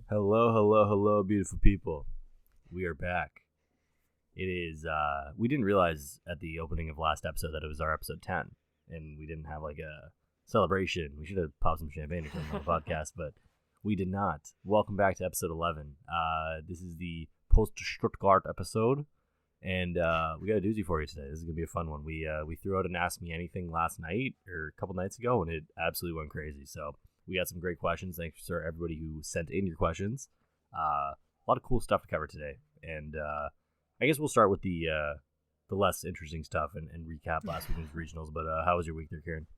Hello, hello, hello, beautiful people. We are back. It is, we didn't realize at the opening of last episode that it was our episode 10, and we didn't have like a celebration. We should have popped some champagne or something on the podcast, but we did not. Welcome back to episode 11. This is the post-Stuttgart episode, and we got a doozy for you today. This is going to be a fun one. We threw out an Ask Me Anything last night, or a couple nights ago, and it absolutely went crazy, so... We got some great questions. Thanks for everybody who sent in your questions. A lot of cool stuff to cover today. And I guess we'll start with the less interesting stuff and recap last week's regionals. But how was your week there, Kieran?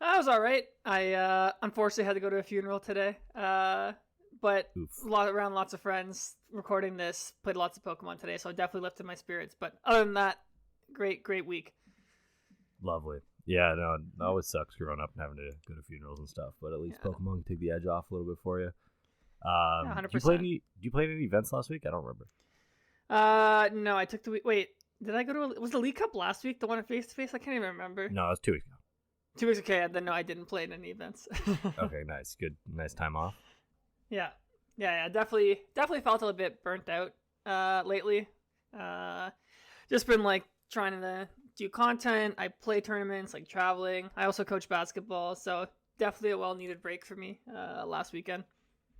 I was all right. I unfortunately had to go to a funeral today. But around lots of friends recording this, played lots of Pokemon today. So I definitely lifted my spirits. But other than that, great week. Lovely. Yeah, no, it always sucks growing up and having to go to funerals and stuff, but at least Pokemon can take the edge off a little bit for you. 100%. Did you play any events last week? I don't remember. No, I took the week. Wait, did I go to? Was the League Cup last week? The one at face to face? I can't even remember. No, it was 2 weeks ago. 2 weeks. Okay, then no, I didn't play in any events. Okay, nice, good, nice time off. Yeah. Definitely felt a little bit burnt out lately. Just been like trying to do content. I play tournaments, like traveling. I also coach basketball, so definitely a well-needed break for me last weekend.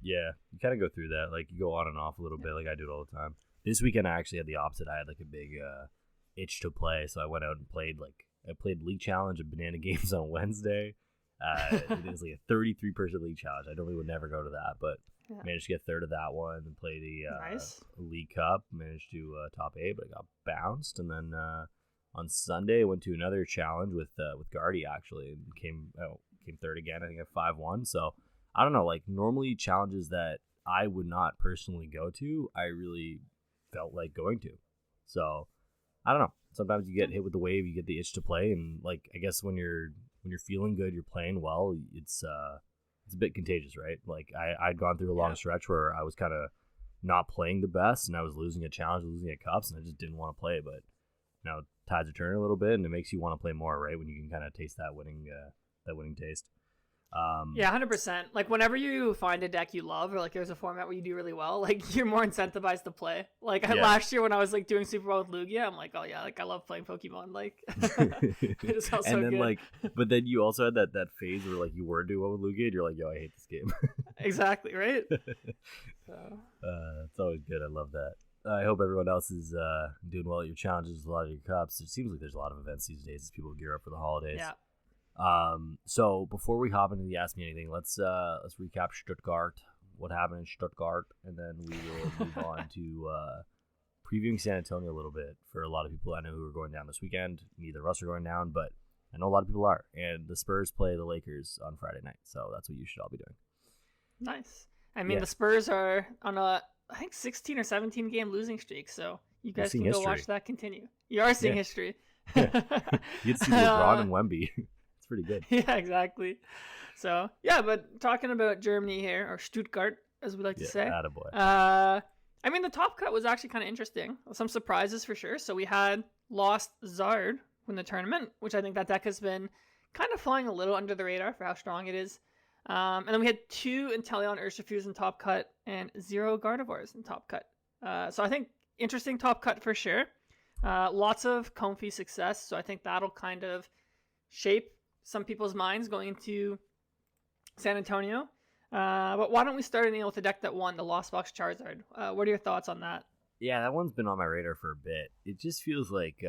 Yeah, you kind of go through that. Like, you go on and off a little bit, like I do it all the time. This weekend, I actually had the opposite. I had, like, a big itch to play, so I went out and played, I played League Challenge and Banana Games on Wednesday. It is, like, a 33-person League Challenge. I normally would never go to that, but managed to get third of that one and play the nice. League Cup. Managed to top 8, but I got bounced, and then... on Sunday, I went to another challenge with Guardy, actually, and came third again. I think at 5-1. So, I don't know, like, normally challenges that I would not personally go to, I really felt like going to. So, I don't know. Sometimes you get hit with the wave, you get the itch to play, and, like, I guess when you're feeling good, you're playing well, it's a bit contagious, right? Like, I'd gone through a long stretch where I was kind of not playing the best, and I was losing at challenge, losing at cups, and I just didn't want to play, but now tides are turning a little bit, and it makes you want to play more, right? When you can kind of taste that winning taste. 100%. Like, whenever you find a deck you love, or like there's a format where you do really well, like you're more incentivized to play. Like last year when I was like doing super well with Lugia, I'm like, oh yeah, like I love playing Pokemon. Like, it just felt so and then good. Like, but then you also had that phase where like you were doing well with Lugia, and you're like, yo, I hate this game. Exactly, right? It's always good. I love that. I hope everyone else is doing well at your challenges, a lot of your cups. It seems like there's a lot of events these days as people gear up for the holidays. Yeah. So before we hop into the Ask Me Anything, let's recap Stuttgart, what happened in Stuttgart, and then we will move on to previewing San Antonio a little bit for a lot of people I know who are going down this weekend. Neither of us are going down, but I know a lot of people are. And the Spurs play the Lakers on Friday night, so that's what you should all be doing. Nice. I mean, the Spurs are on a, I think, 16 or 17 game losing streak, so you guys can go watch that continue. You are seeing history. You get to see LeBron and Wemby. It's pretty good. Yeah, exactly. So, yeah, but talking about Germany here, or Stuttgart, as we like to say. Attaboy. I mean, the top cut was actually kind of interesting. Some surprises for sure. So we had lost Zard win the tournament, which I think that deck has been kind of flying a little under the radar for how strong it is. And then we had 2 Inteleon Urshifus in top cut and 0 Gardevoirs in top cut. So I think interesting top cut for sure. Lots of Comfy success. So I think that'll kind of shape some people's minds going into San Antonio. But why don't we start, Aneil, with the deck that won, the Lost Box Charizard? What are your thoughts on that? Yeah, that one's been on my radar for a bit. It just feels like...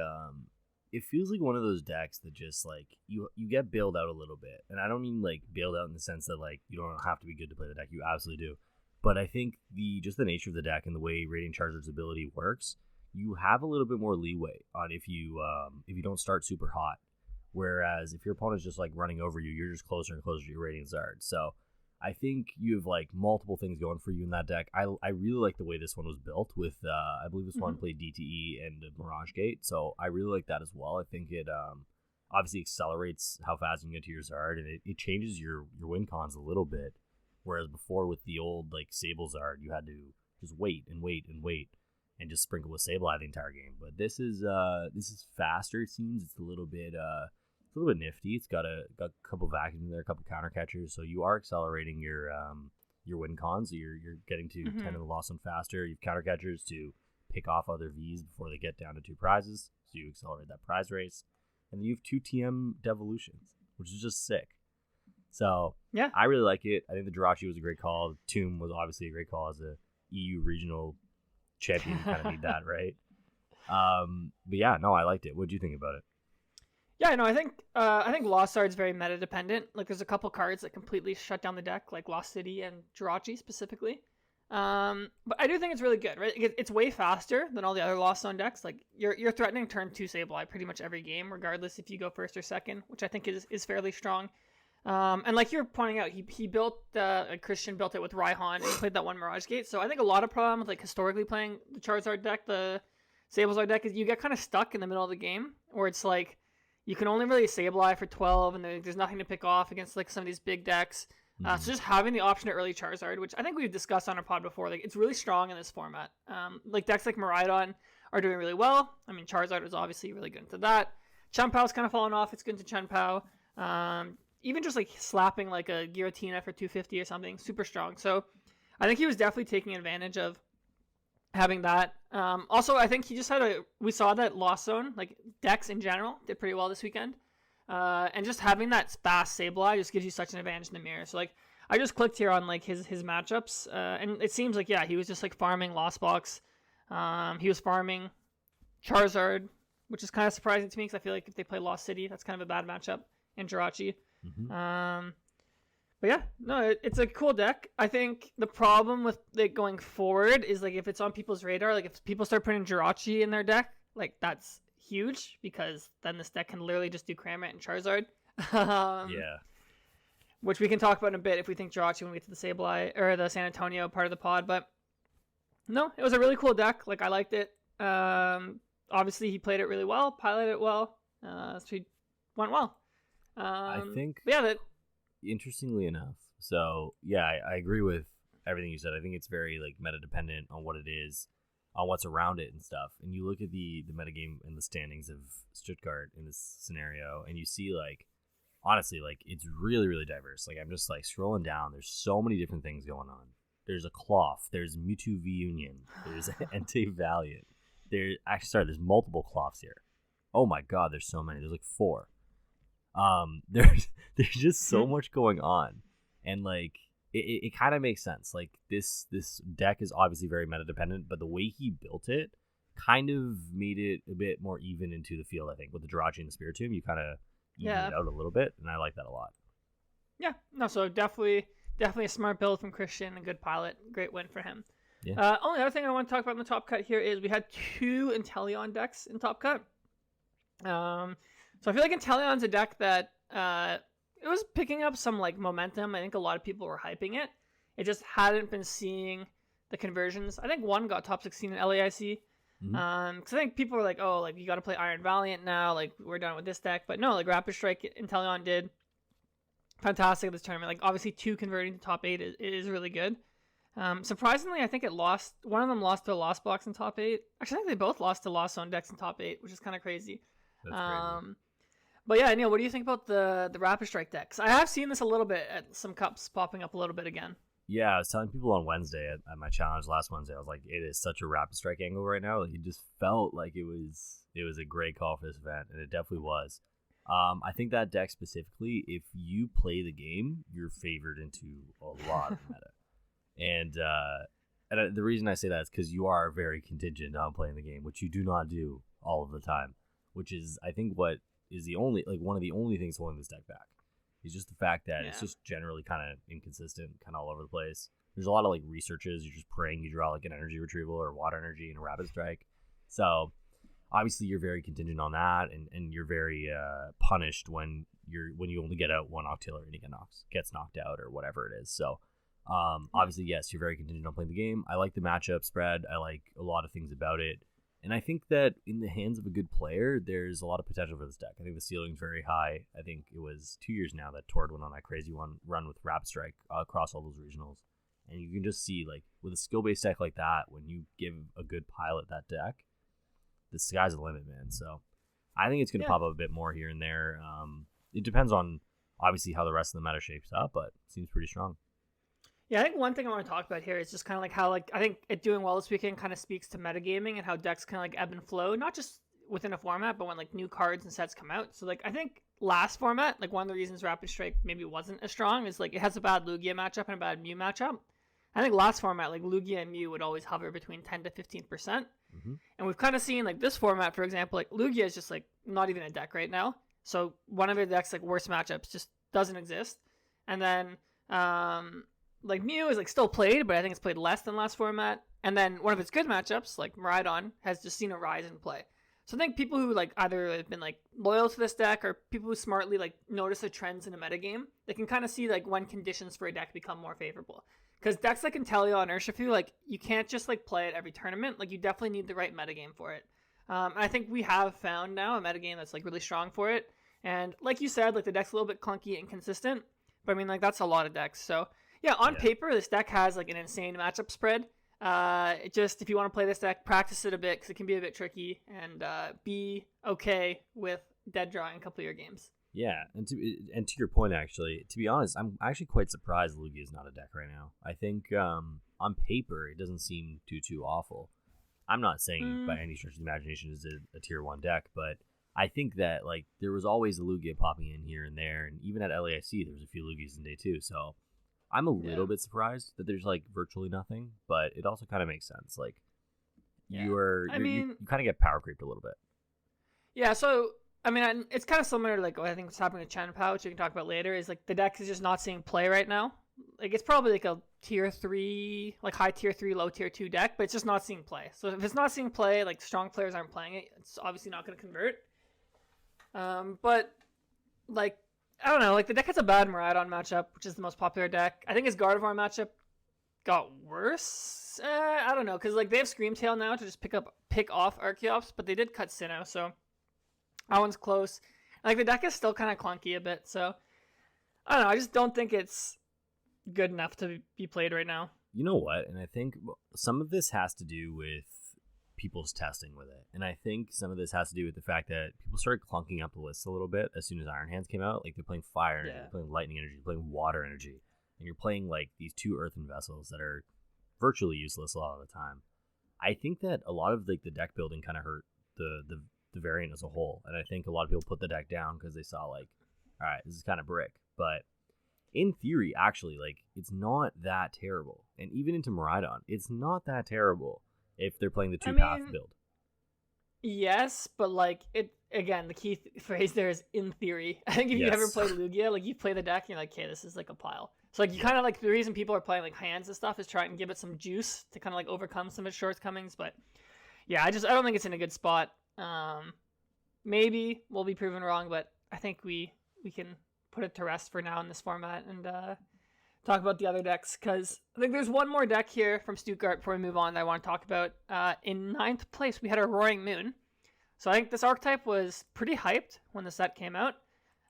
it feels like one of those decks that just like you get bailed out a little bit, and I don't mean like bailed out in the sense that like you don't have to be good to play the deck. You absolutely do, but I think the nature of the deck and the way Radiant Charizard's ability works, you have a little bit more leeway on if you don't start super hot. Whereas if your opponent's just like running over you, you're just closer and closer to your Radiant Zard. So I think you have like multiple things going for you in that deck. I really like the way this one was built with, I believe this one played DTE and Mirage Gate. So I really like that as well. I think it obviously accelerates how fast you can get to your Zard, and it changes your win cons a little bit. Whereas before with the old like Sable Zard, you had to just wait and just sprinkle with Sableye the entire game. But this is faster, it seems. It's a little bit nifty. It's got a couple vacuums in there, a couple counter catchers, so you are accelerating your your win cons. So you're getting to 10 Mm-hmm. of the lost one faster. You have counter catchers to pick off other Vs before they get down to 2 prizes, so you accelerate that prize race. And then you have 2 TM devolutions, which is just sick. So Yeah. I really like it. I think the Jirachi was a great call. Tomb was obviously a great call as a EU regional champion. You kind of need that, right? But yeah, no, I liked it. What do you think about it? Yeah, no, I think Lost Art is very meta dependent. Like, there's a couple cards that completely shut down the deck, like Lost City and Jirachi specifically. But I do think it's really good, right? It's way faster than all the other Lost Zone decks. Like, you're threatening turn 2 Sableye pretty much every game, regardless if you go first or second, which I think is fairly strong. And like you're pointing out, he built Christian built it with Raihan, and he played that one Mirage Gate. So I think a lot of problem with like historically playing the Charizard deck, the Sablezard deck, is you get kind of stuck in the middle of the game, where it's like you can only really Sableye for 12, and there's nothing to pick off against like some of these big decks. So just having the option to early Charizard, which I think we've discussed on our pod before, like it's really strong in this format. Like decks like Miraidon are doing really well. I mean, Charizard is obviously really good into that. Chun-Pao's kind of fallen off. It's good into Chun-Pao. Even just like slapping like a Giratina for 250 or something, super strong. So I think he was definitely taking advantage of having that. Also, I think he just we saw that Lost Zone, like decks in general, did pretty well this weekend. And just having that fast Sableye just gives you such an advantage in the mirror. So like I just clicked here on like his matchups, and it seems like, yeah, he was just like farming Lost Box. He was farming Charizard, which is kind of surprising to me because I feel like if they play Lost City, that's kind of a bad matchup, and Jirachi. But yeah, no, it's a cool deck. I think the problem with it going forward is like if it's on people's radar, like if people start putting Jirachi in their deck, like that's huge because then this deck can literally just do Cramorant and Charizard. Yeah. Which we can talk about in a bit if we think Jirachi when we get to the Sableye or the San Antonio part of the pod. But no, it was a really cool deck. Like I liked it. Obviously he played it really well, piloted it well. So he went well. I think, yeah, interestingly enough, so yeah, I agree with everything you said. I think it's very like meta dependent on what it is, on what's around it and stuff. And you look at the metagame and the standings of Stuttgart in this scenario, and you see like, honestly, like it's really, really diverse. Like I'm just like scrolling down. There's so many different things going on. There's a Cloth. There's Mewtwo V Union. There's Entei Valiant. There's multiple Cloths here. Oh my god, there's so many. There's like 4. There's just so much going on, and like it kind of makes sense. Like this deck is obviously very meta dependent, but the way he built it kind of made it a bit more even into the field. I think with the Jirachi and the Spiritomb, you kind of even it out a little bit, and I like that a lot. Yeah, no, so definitely a smart build from Christian, a good pilot, great win for him. Yeah. Only other thing I want to talk about in the top cut here is we had 2 Inteleon decks in top cut. So I feel like Inteleon's a deck that it was picking up some like momentum. I think a lot of people were hyping it. It just hadn't been seeing the conversions. I think one got top 16 in LAIC. Because I think people were like, oh, like you got to play Iron Valiant now. Like we're done with this deck. But no, like Rapid Strike Inteleon did fantastic at this tournament. Like obviously 2 converting to top 8 is really good. Surprisingly, I think one of them lost to a Lost Box in top 8. Actually, I think they both lost to Lost Zone decks in top 8, which is kind of crazy. That's crazy. But yeah, Neil, what do you think about the Rapid Strike decks? I have seen this a little bit at some cups popping up a little bit again. Yeah, I was telling people on Wednesday at my challenge last Wednesday, I was like, it is such a Rapid Strike angle right now. Like, it just felt like it was a great call for this event, and it definitely was. I think that deck specifically, if you play the game, you're favored into a lot of meta. And the reason I say that is because you are very contingent on playing the game, which you do not do all of the time, which is, I think, what is one of the only things holding this deck back. Is just the fact that it's just generally kind of inconsistent, kind of all over the place. There's a lot of like researches. You're just praying you draw like an energy retrieval or water energy and a Rapid Strike. So obviously you're very contingent on that, and you're very punished when you only get out one Octillery and it gets knocked out or whatever it is. So obviously, yes, you're very contingent on playing the game. I like the matchup spread. I like a lot of things about it. And I think that in the hands of a good player, there's a lot of potential for this deck. I think the ceiling's very high. I think it was 2 years now that Tord went on that crazy run with Rapid Strike across all those regionals. And you can just see, like, with a skill-based deck like that, when you give a good pilot that deck, the sky's the limit, man. So I think it's going to pop up a bit more here and there. It depends on, obviously, how the rest of the meta shapes up, but it seems pretty strong. Yeah, I think one thing I want to talk about here is just kind of like how like I think it doing well this weekend kind of speaks to metagaming and how decks kind of like ebb and flow, not just within a format, but when like new cards and sets come out. So like I think last format, like one of the reasons Rapid Strike maybe wasn't as strong is like it has a bad Lugia matchup and a bad Mew matchup. I think last format like Lugia and Mew would always hover between 10 to 15%. And we've kind of seen like this format, for example, like Lugia is just like not even a deck right now. So one of the decks like worst matchups just doesn't exist. And then like Mew is like still played, but I think it's played less than last format. And then one of its good matchups, like Miraidon, has just seen a rise in play. So I think people who like either have been like loyal to this deck or people who smartly like notice the trends in a metagame, they can kind of see like when conditions for a deck become more favorable. Because decks like Intelia and Urshifu, like you can't just like play it every tournament. Like you definitely need the right metagame for it. And I think we have found now a metagame that's like really strong for it. And like you said, like the deck's a little bit clunky and inconsistent, but I mean like that's a lot of decks. So yeah, on paper, this deck has like an insane matchup spread. It just, if you want to play this deck, practice it a bit because it can be a bit tricky, and be okay with dead drawing a couple of your games. Yeah, and to your point, actually, to be honest, I'm actually quite surprised Lugia is not a deck right now. I think on paper it doesn't seem too awful. I'm not saying by any stretch of the imagination is it a tier 1 deck, but I think that like there was always a Lugia popping in here and there, and even at LAIC there was a few Lugias in day 2, so I'm a little bit surprised that there's like virtually nothing, but it also kind of makes sense. Like you kind of get power creeped a little bit. Yeah, so I mean, it's kind of similar to like what I think what's happening with Chen Pao, which we can talk about later. Is like the deck is just not seeing play right now. Like it's probably like a tier 3, like high tier 3, low tier 2 deck, but it's just not seeing play. So if it's not seeing play, like strong players aren't playing it, it's obviously not going to convert. But like I don't know, like the deck has a bad Miraidon matchup, which is the most popular deck. I think his Gardevoir matchup got worse. I don't know, because like they have Screamtail now to just pick off Archeops, but they did cut Sinnoh, so that one's close. Like the deck is still kind of clunky a bit, so I don't know. I just don't think it's good enough to be played right now. You know what? And I think some of this has to do with people's testing with it. And I think some of this has to do with the fact that people started clunking up the list a little bit as soon as Iron Hands came out. Like they're playing fire energy, they're playing lightning energy, they're playing water energy. And you're playing like these 2 earthen vessels that are virtually useless a lot of the time. I think that a lot of like the deck building kind of hurt the variant as a whole. And I think a lot of people put the deck down because they saw like, all right, this is kind of brick. But in theory, actually, like it's not that terrible. And even into Miraidon, it's not that terrible if they're playing the 2-path build. Yes, but like it again, the key phrase there is in theory. I think if you ever play Lugia, like you play the deck and you're like, okay, this is like a pile. So like you kind of like the reason people are playing like hands and stuff is trying to give it some juice to kind of like overcome some of its shortcomings. But yeah, I don't think it's in a good spot. Maybe we'll be proven wrong, but I think we can put it to rest for now in this format and talk about the other decks, because I think there's one more deck here from Stuttgart before we move on that I want to talk about. In 9th place, we had a Roaring Moon. So I think this archetype was pretty hyped when the set came out.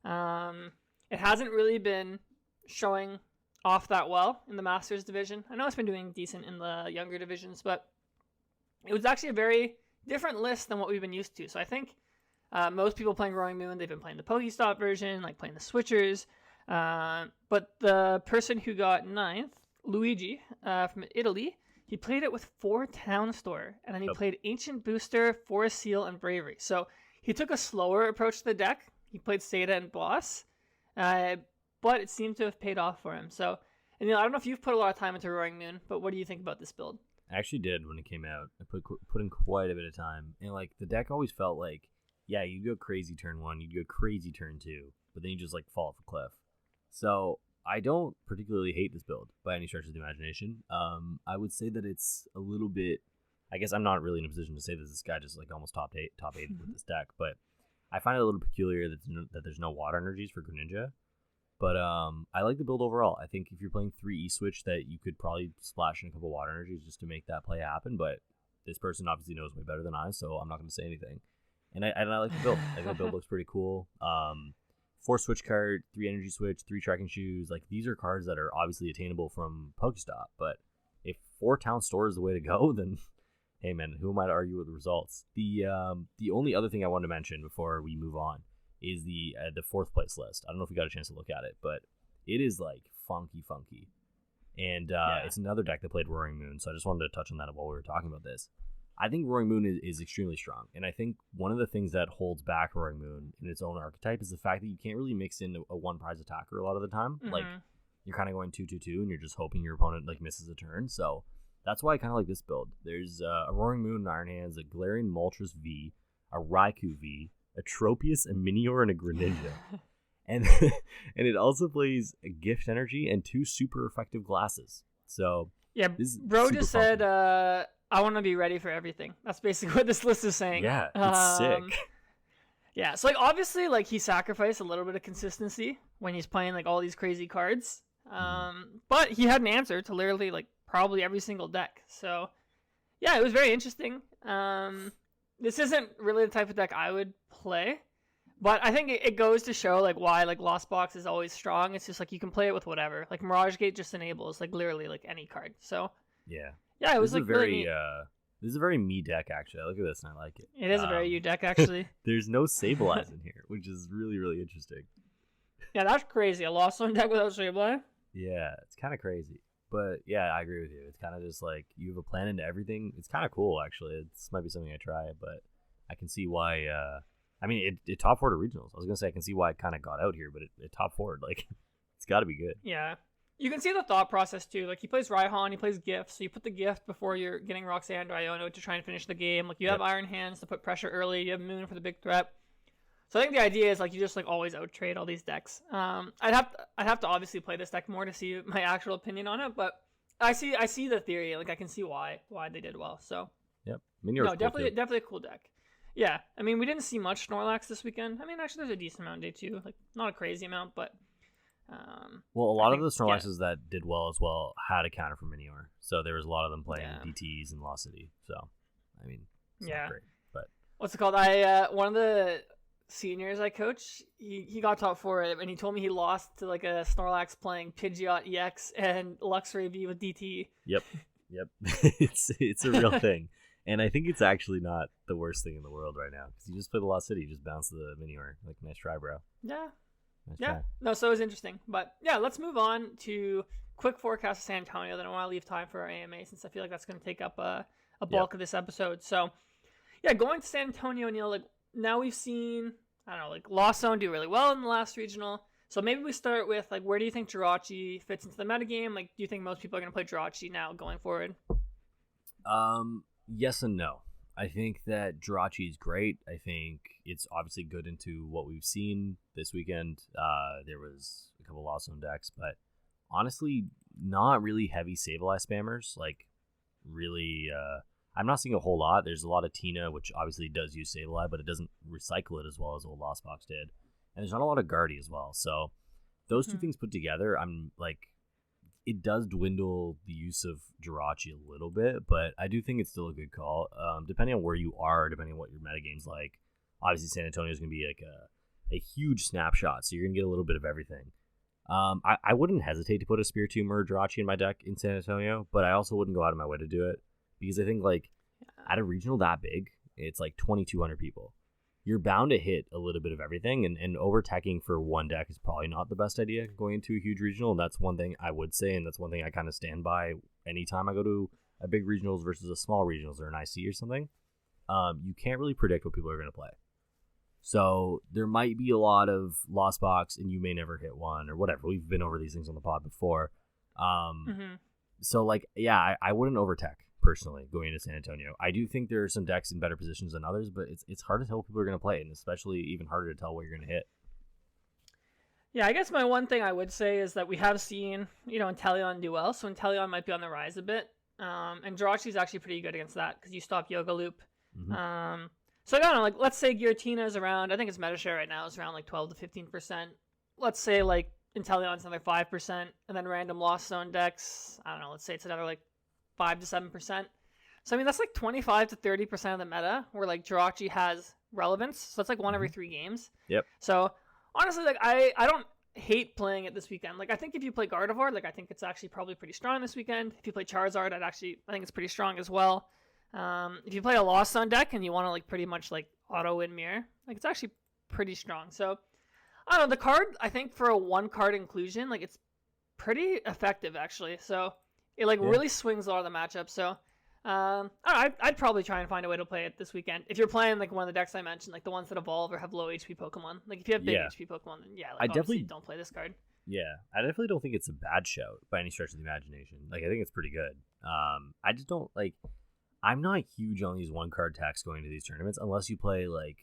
It hasn't really been showing off that well in the Masters division. I know it's been doing decent in the younger divisions, but it was actually a very different list than what we've been used to. So I think most people playing Roaring Moon, they've been playing the Pokestop version, like playing the Switchers. But the person who got 9th, Luigi, from Italy, he played it with 4 Town Store, and then he played Ancient Booster, Forest Seal, and Bravery. So he took a slower approach to the deck. He played Seda and Boss, but it seemed to have paid off for him. So, and I don't know if you've put a lot of time into Roaring Moon, but what do you think about this build? I actually did when it came out. I put in quite a bit of time, and like the deck always felt like, yeah, you'd go crazy turn 1, you'd go crazy turn 2, but then you just like fall off a cliff. So I don't particularly hate this build by any stretch of the imagination. I would say that it's a little bit, I guess I'm not really in a position to say that this guy just like almost top eight with this deck, but I find it a little peculiar that there's no water energies for Greninja. But I like the build overall. I think if you're playing 3 E-Switch, that you could probably splash in a couple water energies just to make that play happen, but this person obviously knows way better than I, so I'm not going to say anything. And I like the build. I think the build looks pretty cool. 4 switch card, 3 energy switch, 3 tracking shoes. Like these are cards that are obviously attainable from Pokestop. But if 4 Town Store is the way to go, then hey man, who am I to argue with the results? The only other thing I wanted to mention before we move on is the 4th place list. I don't know if you got a chance to look at it, but it is like funky. And it's another deck that played Roaring Moon, so I just wanted to touch on that while we were talking about this. I think Roaring Moon is extremely strong, and I think one of the things that holds back Roaring Moon in its own archetype is the fact that you can't really mix in a one prize attacker a lot of the time. Like, you're kind of going 2-2-2, and you're just hoping your opponent like misses a turn. So that's why I kind of like this build. There's a Roaring Moon in Iron Hands, a Galarian Moltres V, a Raikou V, a Tropius, a Minior, and a Greninja. and it also plays a Gift Energy and 2 super effective glasses. So yeah, bro just said, I want to be ready for everything. That's basically what this list is saying. Yeah, it's sick. Yeah, so like obviously like he sacrificed a little bit of consistency when he's playing like all these crazy cards. But he had an answer to literally like probably every single deck. So yeah, it was very interesting. This isn't really the type of deck I would play, but I think it goes to show like why like Lost Box is always strong. It's just like you can play it with whatever. Like Mirage Gate just enables like literally like any card. So yeah, it was like very this is a very me deck actually. I look at this and I like it. It is a very you deck actually. There's no Sableye in here, which is really, really interesting. Yeah, that's crazy. A Lost Zone deck without Sableye? Yeah, it's kind of crazy. But yeah, I agree with you. It's kind of just like you have a plan into everything. It's kind of cool actually. This might be something I try, but I can see why. I mean, it top 4 to regionals. I was gonna say I can see why it kind of got out here, but it top 4'd. Like, it's got to be good. Yeah. You can see the thought process too. Like he plays Raihan, he plays Gift, so you put the Gift before you're getting Roxanne or Iono to try and finish the game. Like you have Iron Hands to put pressure early, you have Moon for the big threat. So I think the idea is like you just like always out trade all these decks. I'd have to obviously play this deck more to see my actual opinion on it, but I see the theory. Like I can see why they did well. So definitely a cool deck. Yeah, I mean we didn't see much Snorlax this weekend. I mean actually there's a decent amount day 2, like not a crazy amount, but. Well, a lot of the Snorlaxes that did well as well had a counter for Minior, so there was a lot of them playing DTs and Lost City. So, I mean, it's not great, but what's it called? One of the seniors I coach, he got top 4 and he told me he lost to like a Snorlax playing Pidgeot EX and Luxray V with DT. Yep, it's a real thing, and I think it's actually not the worst thing in the world right now because you just play the Lost City, you just bounce the Minior, like nice try, bro. Yeah. No, so it was interesting. But yeah, let's move on to quick forecast of San Antonio. Then I want to leave time for our AMA since I feel like that's going to take up a bulk of this episode. So yeah, going to San Antonio, Neil, like now we've seen, I don't know, like Lost Zone do really well in the last regional. So maybe we start with like, where do you think Jirachi fits into the metagame? Like, do you think most people are going to play Jirachi now going forward? Yes and no. I think that Jirachi is great. I think it's obviously good into what we've seen this weekend. There was a couple Lost Zone decks, but honestly, not really heavy Sableye spammers. Like, really, I'm not seeing a whole lot. There's a lot of Tina, which obviously does use Sableye, but it doesn't recycle it as well as old Lost Box did. And there's not a lot of Guardy as well. So those two things put together, I'm like, it does dwindle the use of Jirachi a little bit, but I do think it's still a good call. Depending on where you are, depending on what your metagame's like, obviously San Antonio is going to be like a huge snapshot, so you're going to get a little bit of everything. I wouldn't hesitate to put a Spiritomb or Jirachi in my deck in San Antonio, but I also wouldn't go out of my way to do it, because I think like at a regional that big, it's like 2,200 people. You're bound to hit a little bit of everything, and over-teching for one deck is probably not the best idea going into a huge regional, and that's one thing I would say, and that's one thing I kind of stand by anytime I go to a big regionals versus a small regionals or an IC or something. You can't really predict what people are going to play. So there might be a lot of Lost Box, and you may never hit one, or whatever. We've been over these things on the pod before. So, like, yeah, I wouldn't over-tech. Personally, going into San Antonio, I do think there are some decks in better positions than others, but it's hard to tell what people are going to play, and especially even harder to tell what you're going to hit. Yeah, I guess my one thing I would say is that we have seen, Inteleon do well, so Inteleon might be on the rise a bit, and Jirachi is actually pretty good against that because you stop Yoga Loop. So I don't know, like let's say Giratina is around, I think its meta share right now is around like 12 to 15%. Let's say like Inteleon's another 5%, and then random Lost Zone decks, I don't know, let's say it's another like 5 to 7%. So I mean that's like 25 to 30% of the meta where like Jirachi has relevance. So that's like one every 3 games. Yep. So honestly, like I don't hate playing it this weekend. Like I think if you play Gardevoir, like I think it's actually probably pretty strong this weekend. If you play Charizard, I think it's pretty strong as well. If you play a Lost Sun deck and you want to like pretty much like auto win mirror, like it's actually pretty strong. So I don't know, the card I think for a 1 card inclusion, like it's pretty effective actually. So it like Yeah. really swings a lot of the matchups. So I don't know, I'd probably try and find a way to play it this weekend. If you're playing like one of the decks I mentioned, like the ones that evolve or have low HP Pokemon. Like if you have big Yeah. HP Pokemon, then yeah, I like obviously definitely don't play this card. Yeah, I definitely don't think it's a bad shout by any stretch of the imagination. Like, I think it's pretty good. I just don't like. I'm not huge on these one card decks going to these tournaments unless you play unless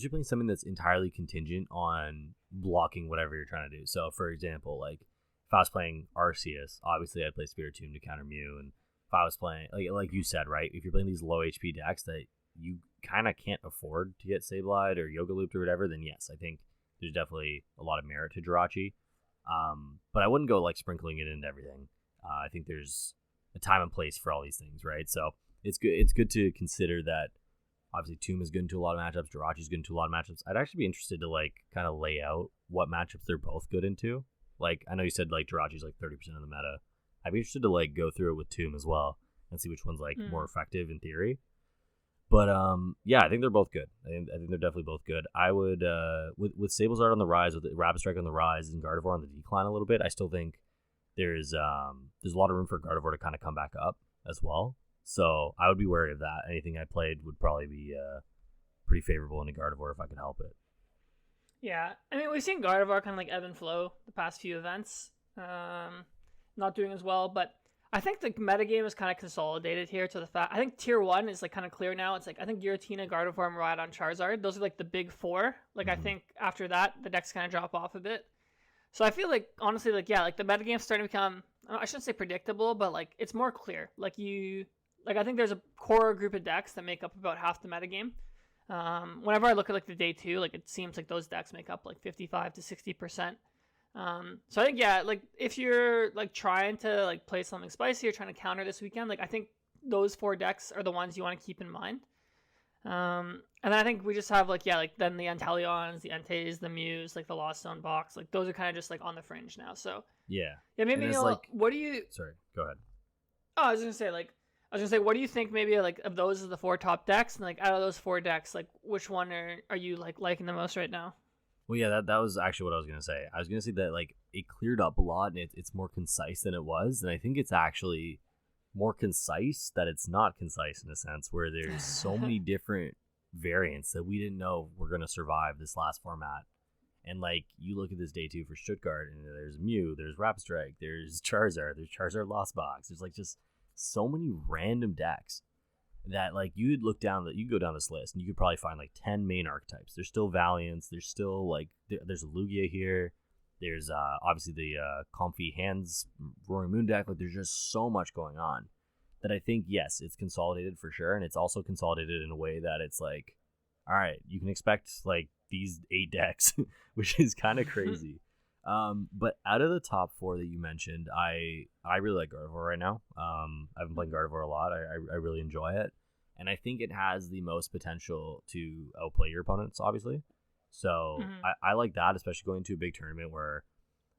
you're playing something that's entirely contingent on blocking whatever you're trying to do. So, for example, like if I was playing Arceus, obviously I'd play Spiritomb to counter Mew, and if I was playing like you said, right, if you're playing these low HP decks that you kind of can't afford to get Sableye or Yoga Looped or whatever, then yes, I think there's definitely a lot of merit to Jirachi. But I wouldn't go like sprinkling it into everything. I think there's a time and place for all these things, right? So it's good. It's good to consider that. Obviously, Tomb is good into a lot of matchups. Jirachi's good into a lot of matchups. I'd actually be interested to like kind of lay out what matchups they're both good into. Like I know you said like Jirachi's like 30% of the meta. I'd be interested to like go through it with Tomb as well and see which one's like more effective in theory. But yeah, I think they're both good. I think they're definitely both good. I would with Sablezard on the rise, with Rapid Strike on the rise, and Gardevoir on the decline a little bit. I still think there's a lot of room for Gardevoir to kind of come back up as well. So I would be wary of that. Anything I played would probably be pretty favorable into Gardevoir if I could help it. Yeah, I mean we've seen Gardevoir kind of like ebb and flow the past few events, not doing as well, but I think the metagame is kind of consolidated here to the fact. I think tier 1 is like kind of clear now. It's like I think Giratina, Gardevoir, Miraidon, Charizard. Those are like the big four. Like I think after that the decks kind of drop off a bit. So I feel like honestly, like yeah, like the metagame's starting to become, I shouldn't say predictable, but like it's more clear. Like I think there's a core group of decks that make up about half the metagame. Whenever I look at like the day 2, like it seems like those decks make up like 55 to 60%. So I think yeah, like if you're like trying to like play something spicy or trying to counter this weekend, like I think those 4 decks are the ones you want to keep in mind. And then I think we just have like yeah, like then the Anteleons, the Entei, the Mews, like the Lost Zone box, like those are kind of just like on the fringe now. So yeah, maybe you know, like, what do you? Sorry, go ahead. Oh, I was gonna say, what do you think maybe like of those are the 4 top decks, and like out of those 4 decks, like which one are you like liking the most right now? Well, yeah, that was actually what I was going to say. I was going to say that like it cleared up a lot and it's more concise than it was. And I think it's actually more concise that it's not concise in a sense where there's so many different variants that we didn't know were going to survive this last format. And like you look at this day 2 for Stuttgart and there's Mew, there's Rapid Strike, there's Charizard Lost Box. There's like just so many random decks that like you go down this list and you could probably find like 10 main archetypes. There's still Valiants, there's still like there's a Lugia here, there's obviously the Comfy Hands Roaring Moon deck. Like there's just so much going on that I think yes, it's consolidated for sure, and it's also consolidated in a way that it's like, all right, you can expect like these 8 decks, which is kind of crazy. But out of the top 4 that you mentioned, I really like Gardevoir right now. I've been playing Gardevoir a lot. I really enjoy it, and I think it has the most potential to outplay your opponents, obviously. So I like that, especially going to a big tournament where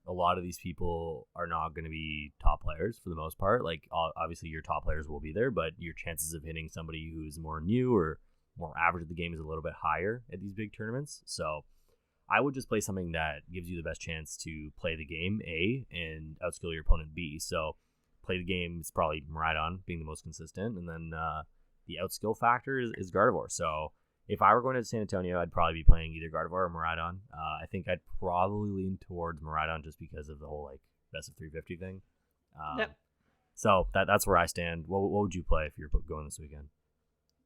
a lot of these people are not going to be top players for the most part. Like obviously your top players will be there, but your chances of hitting somebody who's more new or more average at the game is a little bit higher at these big tournaments. So I would just play something that gives you the best chance to play the game, A, and outskill your opponent, B. So play the game is probably Miraidon being the most consistent, and then the outskill factor is Gardevoir. So if I were going to San Antonio, I'd probably be playing either Gardevoir or Miraidon. I think I'd probably lean towards Miraidon just because of the whole like best of 350 thing. Yep. So that's where I stand. What would you play if you're going this weekend?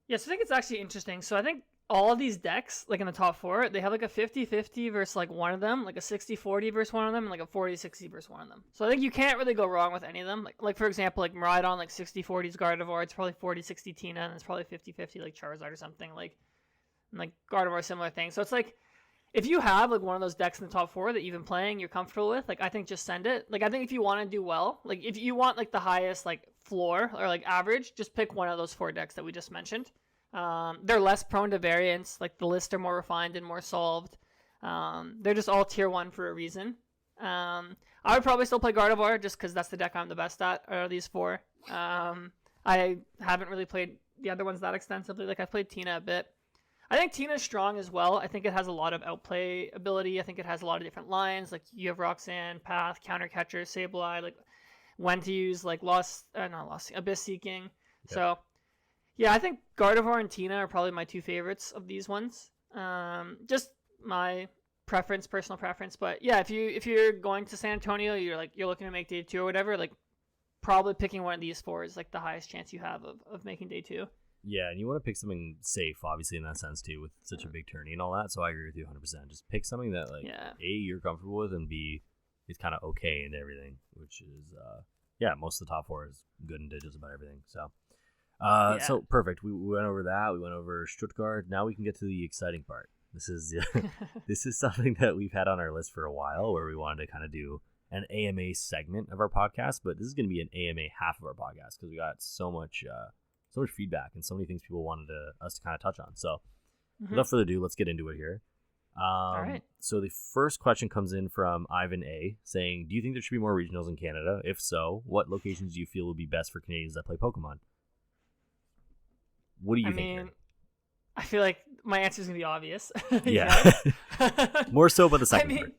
Yes, I think it's actually interesting. So I think all of these decks, like in the top 4, they have like a 50-50 versus like one of them, like a 60-40 versus one of them, and like a 40-60 versus one of them. So I think you can't really go wrong with any of them. Like for example, like Miraidon, like 60-40 is Gardevoir, it's probably 40-60 Tina, and it's probably 50-50 like Charizard or something. Like Gardevoir, similar thing. So it's like, if you have like one of those decks in the top 4 that you've been playing, you're comfortable with, like I think just send it. Like I think if you want to do well, like if you want like the highest like floor or like average, just pick one of those 4 decks that we just mentioned. They're less prone to variance. Like the lists are more refined and more solved. They're just all tier 1 for a reason. I would probably still play Gardevoir just because that's the deck I'm the best at out of these 4. I haven't really played the other ones that extensively. Like I played Tina a bit. I think Tina's strong as well. I think it has a lot of outplay ability. I think it has a lot of different lines. Like you have Roxanne, Path, Counter Catcher, Sableye, like when to use like not Lost, Abyss Seeking. Yep. So yeah, I think Gardevoir and Tina are probably my two favorites of these ones. Just my personal preference. But yeah, if you're going to San Antonio, you're looking to make day 2 or whatever, like probably picking one of these 4 is like the highest chance you have of making day 2. Yeah, and you want to pick something safe, obviously, in that sense, too, with such a big tourney and all that. So I agree with you 100%. Just pick something that, like, A, you're comfortable with, and B, is kind of okay into everything, which is, most of the top 4 is good into just about everything. So, so perfect. We went over that. We went over Stuttgart. Now we can get to the exciting part. This is this is something that we've had on our list for a while, where we wanted to kind of do an AMA segment of our podcast, but this is going to be an AMA half of our podcast because we got so much feedback and so many things people wanted us to kind of touch on. So without further ado, let's get into it here. All right. So the first question comes in from Ivan A, saying, do you think there should be more regionals in Canada? If so, what locations do you feel would be best for Canadians that play Pokemon? What do you think here? I feel like my answer is going to be obvious. Yeah. More so about the second part.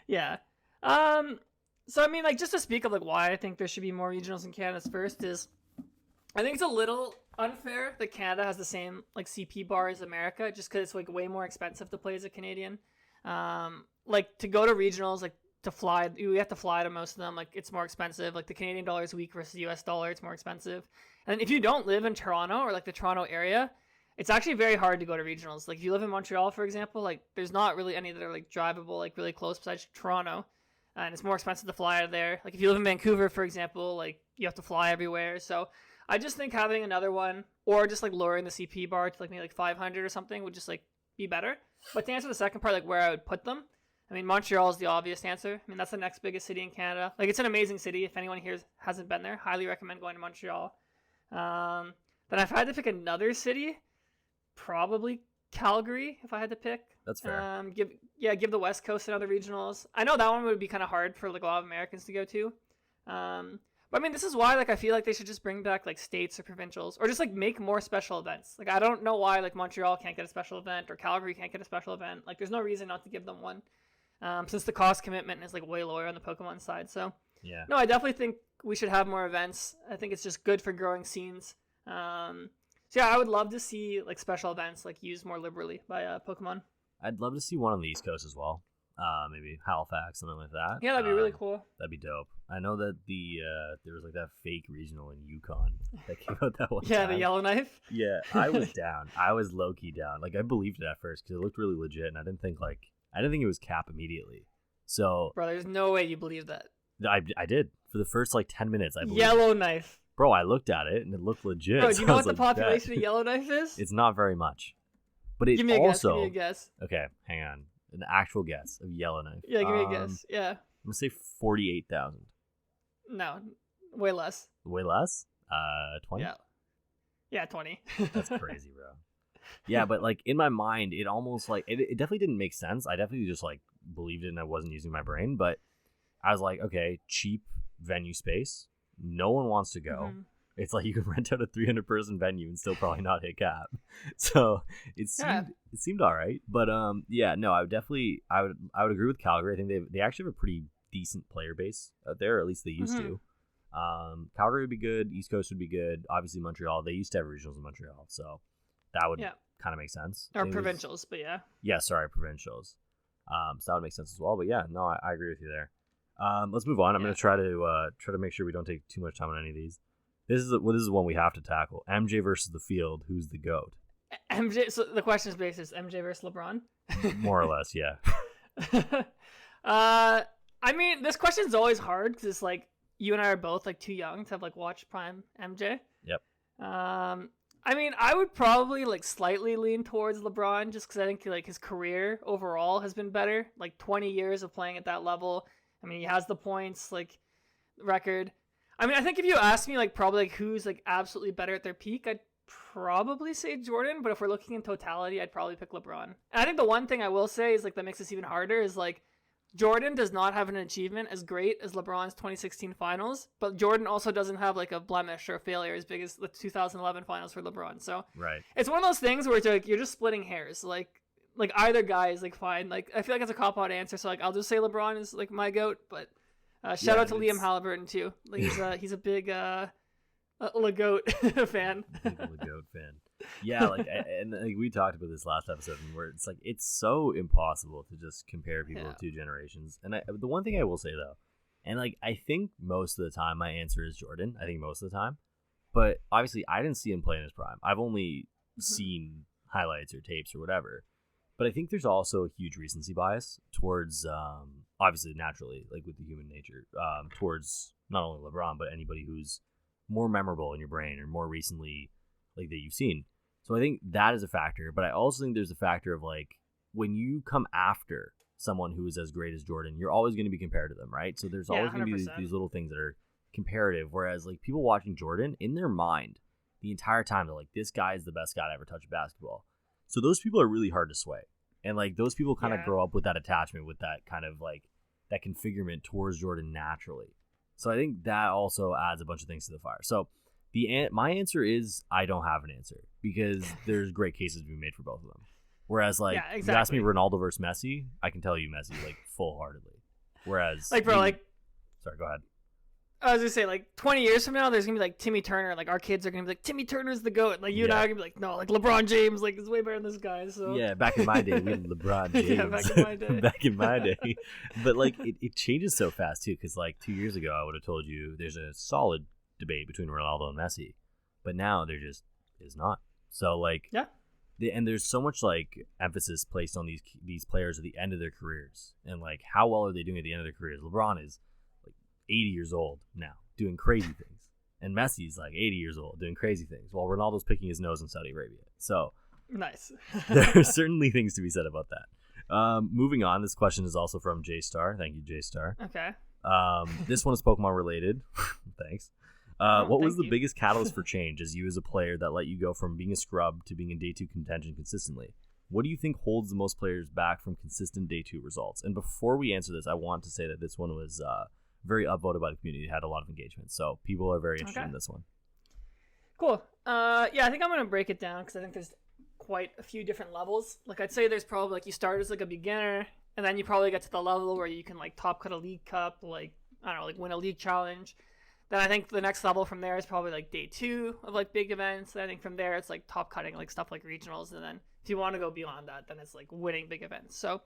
Yeah. So, like, just to speak of, like, why I think there should be more regionals in Canada first is, I think it's a little unfair that Canada has the same, like, CP bar as America, just because it's, like, way more expensive to play as a Canadian. Like, to go to regionals, like, to fly, we have to fly to most of them, like, it's more expensive. Like, the Canadian dollar is weak versus the US dollar, it's more expensive. And if you don't live in Toronto or, like, the Toronto area, it's actually very hard to go to regionals. Like, if you live in Montreal, for example, like, there's not really any that are, like, drivable, like, really close besides Toronto. And it's more expensive to fly out of there. Like, if you live in Vancouver, for example, like, you have to fly everywhere. So I just think having another one, or just, like, lowering the CP bar to, like, maybe, like, 500 or something would just, like, be better. But to answer the second part, like, where I would put them, I mean, Montreal is the obvious answer. I mean, that's the next biggest city in Canada. Like, it's an amazing city. If anyone here hasn't been there, highly recommend going to Montreal. Then if I had to pick another city, probably Calgary, if I had to pick. That's fair. Give the West Coast another regionals. I know that one would be kind of hard for, like, a lot of Americans to go to. But I mean, this is why, like, I feel like they should just bring back, like, states or provincials, or just, like, make more special events. Like, I don't know why, like, Montreal can't get a special event or Calgary can't get a special event. Like, there's no reason not to give them one, since the cost commitment is, like, way lower on the Pokemon side. So yeah, no, I definitely think we should have more events. I think it's just good for growing scenes. So yeah, I would love to see, like, special events, like, used more liberally by Pokemon. I'd love to see one on the East Coast as well. Maybe Halifax, something like that. Yeah, that'd be really cool. That'd be dope. I know that there was, like, that fake regional in Yukon that came out that one Yeah, time. the Yellowknife. Yeah, I was down. I was low-key down. Like, I believed it at first because it looked really legit, and I didn't think it was cap immediately. So, bro, there's no way you believe that. I did. For the first, like, 10 minutes, I believed Yellowknife. Bro, I looked at it, and it looked legit. Bro, do you know what the population of Yellowknife is? It's not very much. But it give me also... a guess. Okay, hang on. An actual guess of Yellowknife. Yeah, give me a guess. Yeah. I'm going to say 48,000. No, way less. Way less? 20? Yeah, 20. That's crazy, bro. Yeah, but, like, in my mind, it almost, like, it definitely didn't make sense. I definitely just, like, believed it and I wasn't using my brain. But I was like, okay, cheap venue space. No one wants to go. Mm-hmm. It's like you can rent out a 300-person venue and still probably not hit cap. So it seemed all right. But no, I would agree with Calgary. I think they actually have a pretty decent player base out there, or at least they used to. Calgary would be good. East Coast would be good. Obviously Montreal. They used to have regionals in Montreal, so that would kind of make sense. Or provincials, but yeah. Yeah, sorry, provincials. So that would make sense as well. But yeah, no, I agree with you there. Let's move on. I'm going to try to make sure we don't take too much time on any of these. This is one we have to tackle. MJ versus the field. Who's the GOAT? MJ. So the question is based MJ versus LeBron. More or less, yeah. I mean, this question's always hard because it's like you and I are both, like, too young to have, like, watched prime MJ. Yep. I mean, I would probably, like, slightly lean towards LeBron just because I think, like, his career overall has been better. Like, 20 years of playing at that level. I mean, he has the points, like, record. I mean, I think if you ask me, like, probably, like, who's, like, absolutely better at their peak, I'd probably say Jordan. But if we're looking in totality, I'd probably pick LeBron. And I think the one thing I will say is, like, that makes this even harder is, like, Jordan does not have an achievement as great as LeBron's 2016 finals, but Jordan also doesn't have like a blemish or a failure as big as the 2011 finals for LeBron. So Right. it's one of those things where it's like you're just splitting hairs. Like either guy is like fine. Like I feel like it's a cop out answer, so like I'll just say LeBron is like my goat. But shout out to Liam Halliburton too. Like he's a big LeGoat fan. Big LeGoat fan. Yeah, like and like we talked about this last episode, where it's like it's so impossible to just compare people of two generations. And the one thing I will say though, and like I think most of the time my answer is Jordan. I think most of the time, but obviously I didn't see him play in his prime. I've only seen highlights or tapes or whatever. But I think there's also a huge recency bias towards, obviously naturally, like with the human nature, towards not only LeBron but anybody who's more memorable in your brain or more recently, like that you've seen. So I think that is a factor, but I also think there's a factor of like when you come after someone who is as great as Jordan, you're always going to be compared to them, right? So there's always going to be these little things that are comparative, whereas like people watching Jordan, in their mind, the entire time they're like, this guy is the best guy to ever touch basketball. So those people are really hard to sway. And like those people kind of grow up with that attachment, with that kind of like that configurement towards Jordan naturally. So I think that also adds a bunch of things to the fire. So my answer is I don't have an answer because there's great cases to be made for both of them. Whereas like if you ask me Ronaldo versus Messi, I can tell you Messi like full heartedly. Whereas like bro, sorry, go ahead. I was gonna say, like 20 years from now, there's gonna be like Timmy Turner. Like our kids are gonna be like, Timmy Turner's the GOAT. Like you and I are gonna be like, no, like LeBron James, like is way better than this guy. So yeah, back in my day, we had LeBron James. Yeah, back in my day. Back in my day, but like it changes so fast too. Because like 2 years ago, I would have told you there's a solid debate between Ronaldo and Messi, but now there just is not. So like and there's so much like emphasis placed on these players at the end of their careers and like how well are they doing at the end of their careers. LeBron is like 80 years old now, doing crazy things, and Messi's like 80 years old doing crazy things while Ronaldo's picking his nose in Saudi Arabia. So nice. There are certainly things to be said about that. Moving on, this question is also from J Star. Thank you, J Star. Okay. This one is Pokemon related. Thanks. What was the biggest catalyst for change as you as a player that let you go from being a scrub to being in day 2 contention consistently? What do you think holds the most players back from consistent day 2 results? And before we answer this, I want to say that this one was very upvoted by the community. It had a lot of engagement, so people are very interested in this one. Cool. Yeah, I think I'm gonna break it down because I think there's quite a few different levels. Like I'd say there's probably like you start as like a beginner, and then you probably get to the level where you can like top cut a league cup, like I don't know, like win a league challenge. Then I think the next level from there is probably like day 2 of like big events. And I think from there it's like top cutting like stuff like regionals, and then if you want to go beyond that, then it's like winning big events. So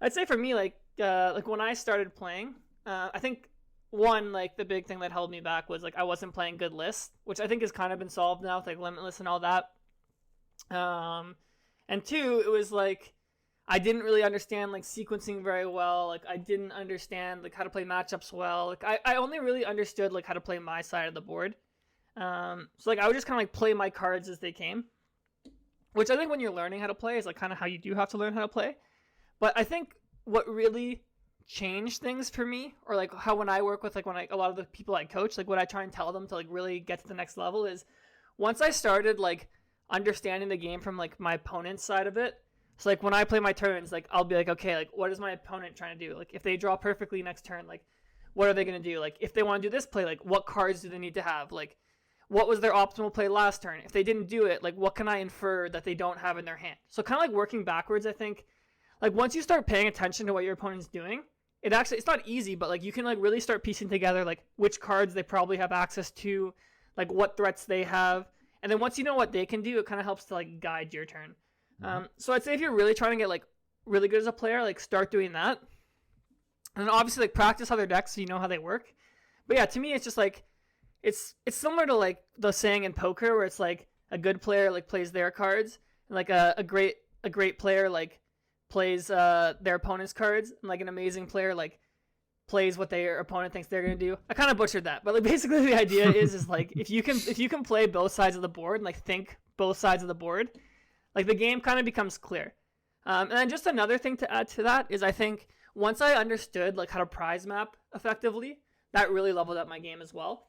I'd say for me, like when I started playing, I think one, like the big thing that held me back was like I wasn't playing good lists, which I think has kind of been solved now with like Limitless and all that. And 2, it was like I didn't really understand like sequencing very well. Like I didn't understand like how to play matchups well. Like I only really understood like how to play my side of the board. So like I would just kind of like play my cards as they came, which I think when you're learning how to play is like kind of how you do have to learn how to play. But I think what really changed things for me, or like how when I work with like when a lot of the people I coach, like what I try and tell them to like really get to the next level is once I started like understanding the game from like my opponent's side of it. So like when I play my turns, like I'll be like, okay, like what is my opponent trying to do? Like if they draw perfectly next turn, like what are they going to do? Like if they want to do this play, like what cards do they need to have? Like what was their optimal play last turn? If they didn't do it, like what can I infer that they don't have in their hand? So kind of like working backwards, I think. Like once you start paying attention to what your opponent's doing, it's not easy, but like you can like really start piecing together like which cards they probably have access to, like what threats they have. And then once you know what they can do, it kind of helps to like guide your turn. So I'd say if you're really trying to get like really good as a player, like start doing that. And then obviously like practice other decks so you know how they work. But yeah, to me it's just like it's similar to like the saying in poker where it's like a good player like plays their cards, and like a great player like plays their opponent's cards, and like an amazing player like plays what their opponent thinks they're going to do. I kind of butchered that, but like basically the idea is like if you can play both sides of the board and like think both sides of the board, like the game kind of becomes clear. And then just another thing to add to that is I think once I understood like how to prize map effectively, that really leveled up my game as well.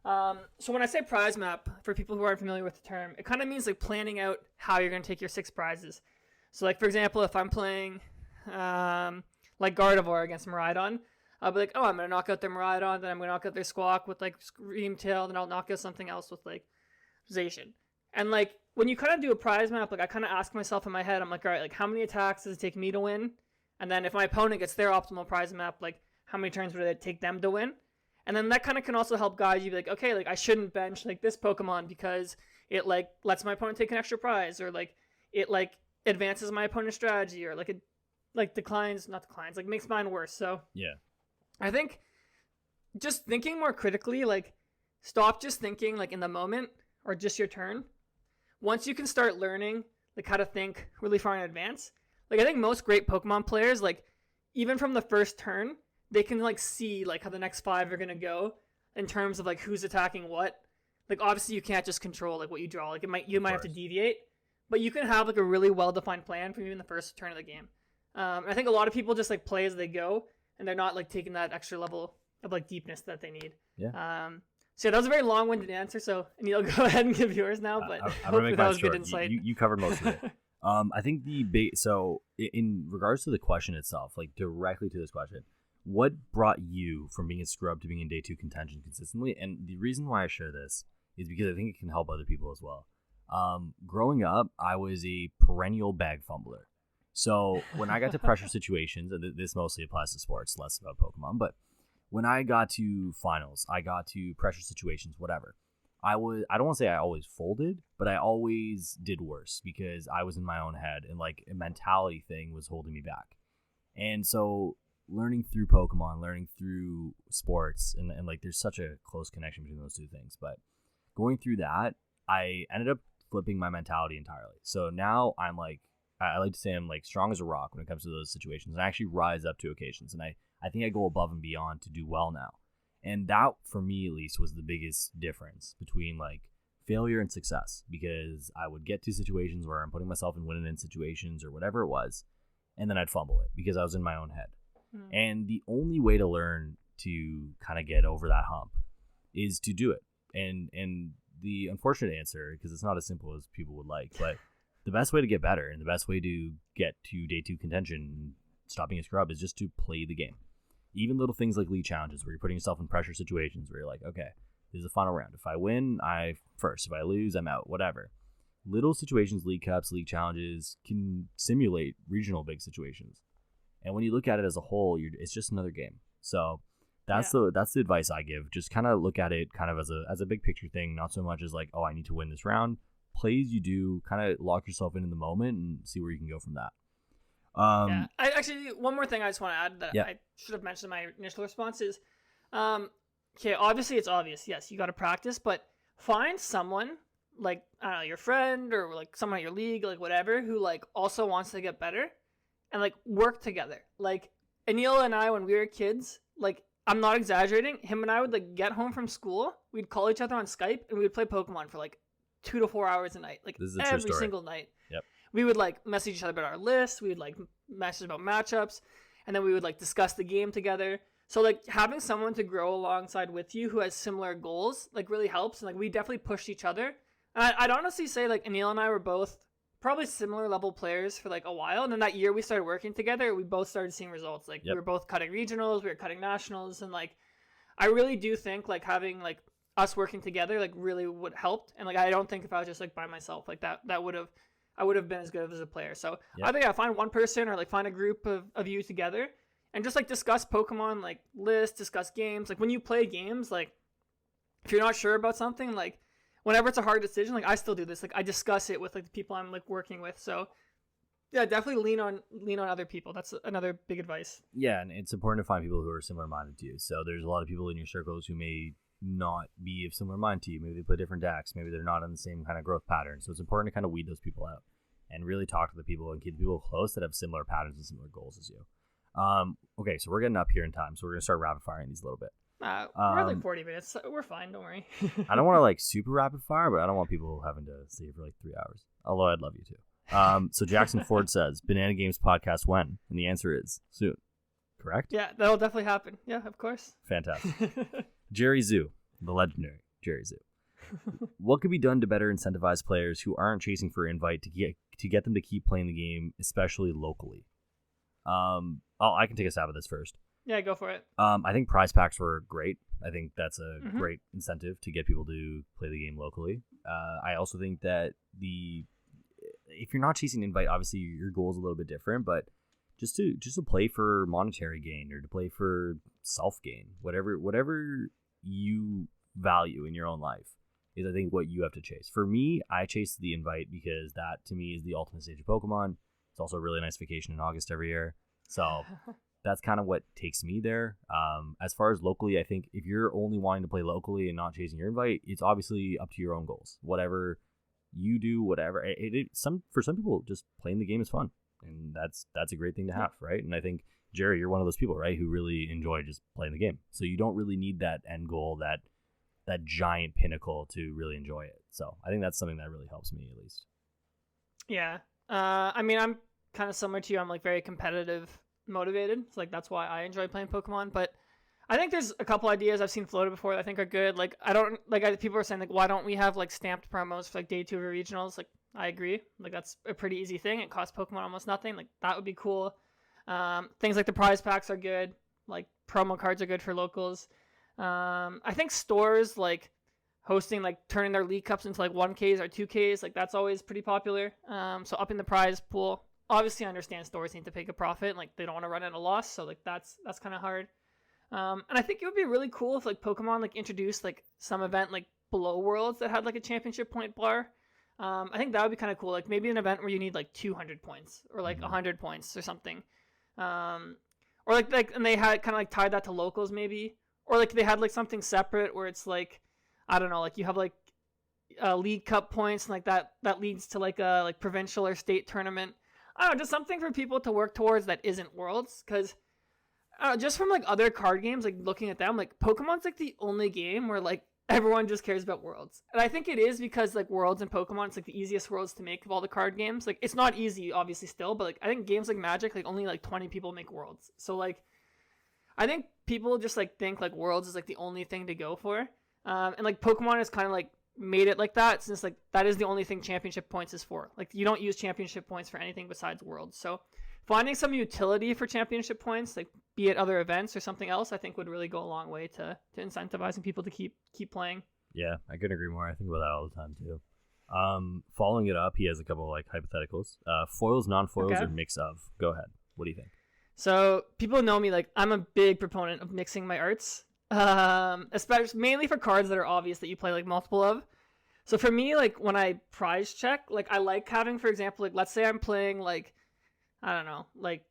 So when I say prize map, for people who aren't familiar with the term, it kind of means like planning out how you're going to take your 6 prizes. So like for example, if I'm playing like Gardevoir against Miraidon. I'll be like, oh, I'm going to knock out their Miraidon, then I'm going to knock out their Squawk with like Scream Tail, then I'll knock out something else with like Zacian. And like when you kind of do a prize map, like I kind of ask myself in my head, I'm like, all right, like how many attacks does it take me to win? And then if my opponent gets their optimal prize map, like how many turns would it take them to win? And then that kind of can also help guide you, be like, okay, like I shouldn't bench like this Pokemon because it like lets my opponent take an extra prize, or like it like advances my opponent's strategy, or like it like like makes mine worse. So yeah, I think just thinking more critically, like stop just thinking like in the moment or just your turn. Once you can start learning like how to think really far in advance, like I think most great Pokemon players, like even from the first turn, they can like see like how the next 5 are gonna go in terms of like who's attacking what. Like obviously you can't just control like what you draw. Like you might have to deviate, but you can have like a really well defined plan from even the first turn of the game. I think a lot of people just like play as they go, and they're not like taking that extra level of like deepness that they need. Yeah. So yeah, that was a very long-winded answer. So Aneil, go ahead and give yours now. But hopefully that was good insight. You covered most of it. I think so in regards to the question itself, like directly to this question, what brought you from being a scrub to being in day 2 contention consistently? And the reason why I share this is because I think it can help other people as well. Growing up, I was a perennial bag fumbler. So when I got to pressure situations, and this mostly applies to sports, less about Pokemon, but when I got to finals, I got to pressure situations, whatever. I don't want to say I always folded, but I always did worse because I was in my own head, and like a mentality thing was holding me back. And so learning through Pokemon, learning through sports, and like there's such a close connection between those two things. But going through that, I ended up flipping my mentality entirely. So now I'm like, I like to say I'm like strong as a rock when it comes to those situations, and I actually rise up to occasions. And I think I go above and beyond to do well now. And that, for me at least, was the biggest difference between like failure and success, because I would get to situations where I'm putting myself in win-and-in situations or whatever it was, and then I'd fumble it because I was in my own head. And the only way to learn to kind of get over that hump is to do it. And the unfortunate answer, because it's not as simple as people would like, but the best way to get better and the best way to get to day 2 contention and stop being a scrub is just to play the game. Even little things like league challenges where you're putting yourself in pressure situations where you're like, okay, this is the final round. If I win, I first. If I lose, I'm out. Whatever. Little situations, league cups, league challenges can simulate regional big situations. And when you look at it as a whole, it's just another game. So that's the advice I give. Just kind of look at it kind of as a big picture thing, not so much as like, oh, I need to win this round. Play as you do, kind of lock yourself in the moment and see where you can go from that. I actually, one more thing I just want to add that I should have mentioned in my initial response is, okay, obviously it's obvious. Yes, you got to practice, but find someone like, I don't know, your friend or like someone at your league, like whatever, who like also wants to get better and like work together. Like Aneil and I, when we were kids, like I'm not exaggerating, him and I would like get home from school, we'd call each other on Skype and we would play Pokemon for like 2 to 4 hours a night, like every single night. Yep. We would like message each other about our lists. We would like message about matchups, and then we would like discuss the game together. So like having someone to grow alongside with you who has similar goals like really helps. And like we definitely pushed each other. And I'd honestly say like Aneil and I were both probably similar level players for like a while. And then that year we started working together, we both started seeing results. Like we were both cutting regionals, we were cutting nationals, and like I really do think like having like us working together like really would help. And like I don't think if I was just like by myself like that I would have been as good as a player. So I think I find one person or like find a group of you together and just like discuss Pokemon, like lists, discuss games. Like when you play games, like if you're not sure about something, like whenever it's a hard decision, like I still do this. Like I discuss it with like the people I'm like working with. So yeah, definitely lean on other people. That's another big advice. Yeah, and it's important to find people who are similar minded to you. So there's a lot of people in your circles who may not be of similar mind to you. Maybe they play different decks. Maybe they're not on the same kind of growth pattern. So it's important to kind of weed those people out and really talk to the people and keep the people close that have similar patterns and similar goals as you. Okay, so we're getting up here in time, so we're gonna start rapid firing these a little bit. We're at like 40 minutes. So we're fine. Don't worry. I don't want to like super rapid fire, but I don't want people having to stay here for like 3 hours. Although I'd love you to. So Jackson Ford says, "Banana Games podcast when?" And the answer is soon. Correct? Yeah, that'll definitely happen. Yeah, of course. Fantastic. Jerry Zoo, the legendary Jerry Zoo. What could be done to better incentivize players who aren't chasing for invite to get them to keep playing the game, especially locally? I can take a stab at this first. Yeah, go for it. I think prize packs were great. I think that's a Mhm. great incentive to get people to play the game locally. I also think that if you're not chasing invite, obviously your goal is a little bit different, but just to play for monetary gain or to play for self gain, whatever you value in your own life is, I think, what you have to chase. For me, I chase the invite because that to me is the ultimate stage of Pokemon. It's also a really nice vacation in August every year. So that's kind of what takes me there. As far as locally, I think if you're only wanting to play locally and not chasing your invite, it's obviously up to your own goals. Whatever you do, whatever. For some people, just playing the game is fun, and that's a great thing to have, right? And I think, Jerry, you're one of those people, right, who really enjoy just playing the game. So you don't really need that end goal, that giant pinnacle to really enjoy it. So I think that's something that really helps me, at least. Yeah. I mean, I'm kind of similar to you. I'm like very competitive motivated. So like that's why I enjoy playing Pokemon. But I think there's a couple ideas I've seen floated before that I think are good. Like people are saying like, why don't we have like stamped promos for like day 2 of regionals? Like I agree. Like that's a pretty easy thing. It costs Pokemon almost nothing. Like that would be cool. Things like the prize packs are good. Like promo cards are good for locals. I think stores like hosting, like turning their League Cups into like 1Ks or 2Ks, like that's always pretty popular. So upping the prize pool. Obviously, I understand stores need to make a profit, like they don't want to run at a loss, so like that's kind of hard. And I think it would be really cool if like Pokemon like introduced like some event like below Worlds that had like a championship point bar. I think that would be kind of cool. Like maybe an event where you need like 200 points or like 100 points or something. Or like and they had kind of like tied that to locals maybe, or like they had like something separate where it's like, I don't know, like you have like League Cup points and like that leads to like a like provincial or state tournament. I don't know, just something for people to work towards that isn't Worlds, because just from like other card games, like looking at them, like Pokemon's like the only game where like everyone just cares about Worlds. And I think it is because like Worlds and Pokemon, it's like the easiest Worlds to make of all the card games. Like it's not easy obviously still, but like I think games like Magic, like only like 20 people make Worlds. So like I think people just like think like Worlds is like the only thing to go for. And like Pokemon has kind of like made it like that, since like that is the only thing championship points is for. Like you don't use championship points for anything besides Worlds. So finding some utility for championship points, like be it other events or something else, I think would really go a long way to incentivizing people to keep playing. Yeah, I couldn't agree more. I think about that all the time too. Following it up, he has a couple of like hypotheticals. Foils, non-foils, Okay. or mix of. Go ahead. What do you think? So people know me, like I'm a big proponent of mixing my arts, especially mainly for cards that are obvious that you play like multiple of. So for me, like when I prize check, like I like having, for example, like let's say I'm playing like, I don't know, like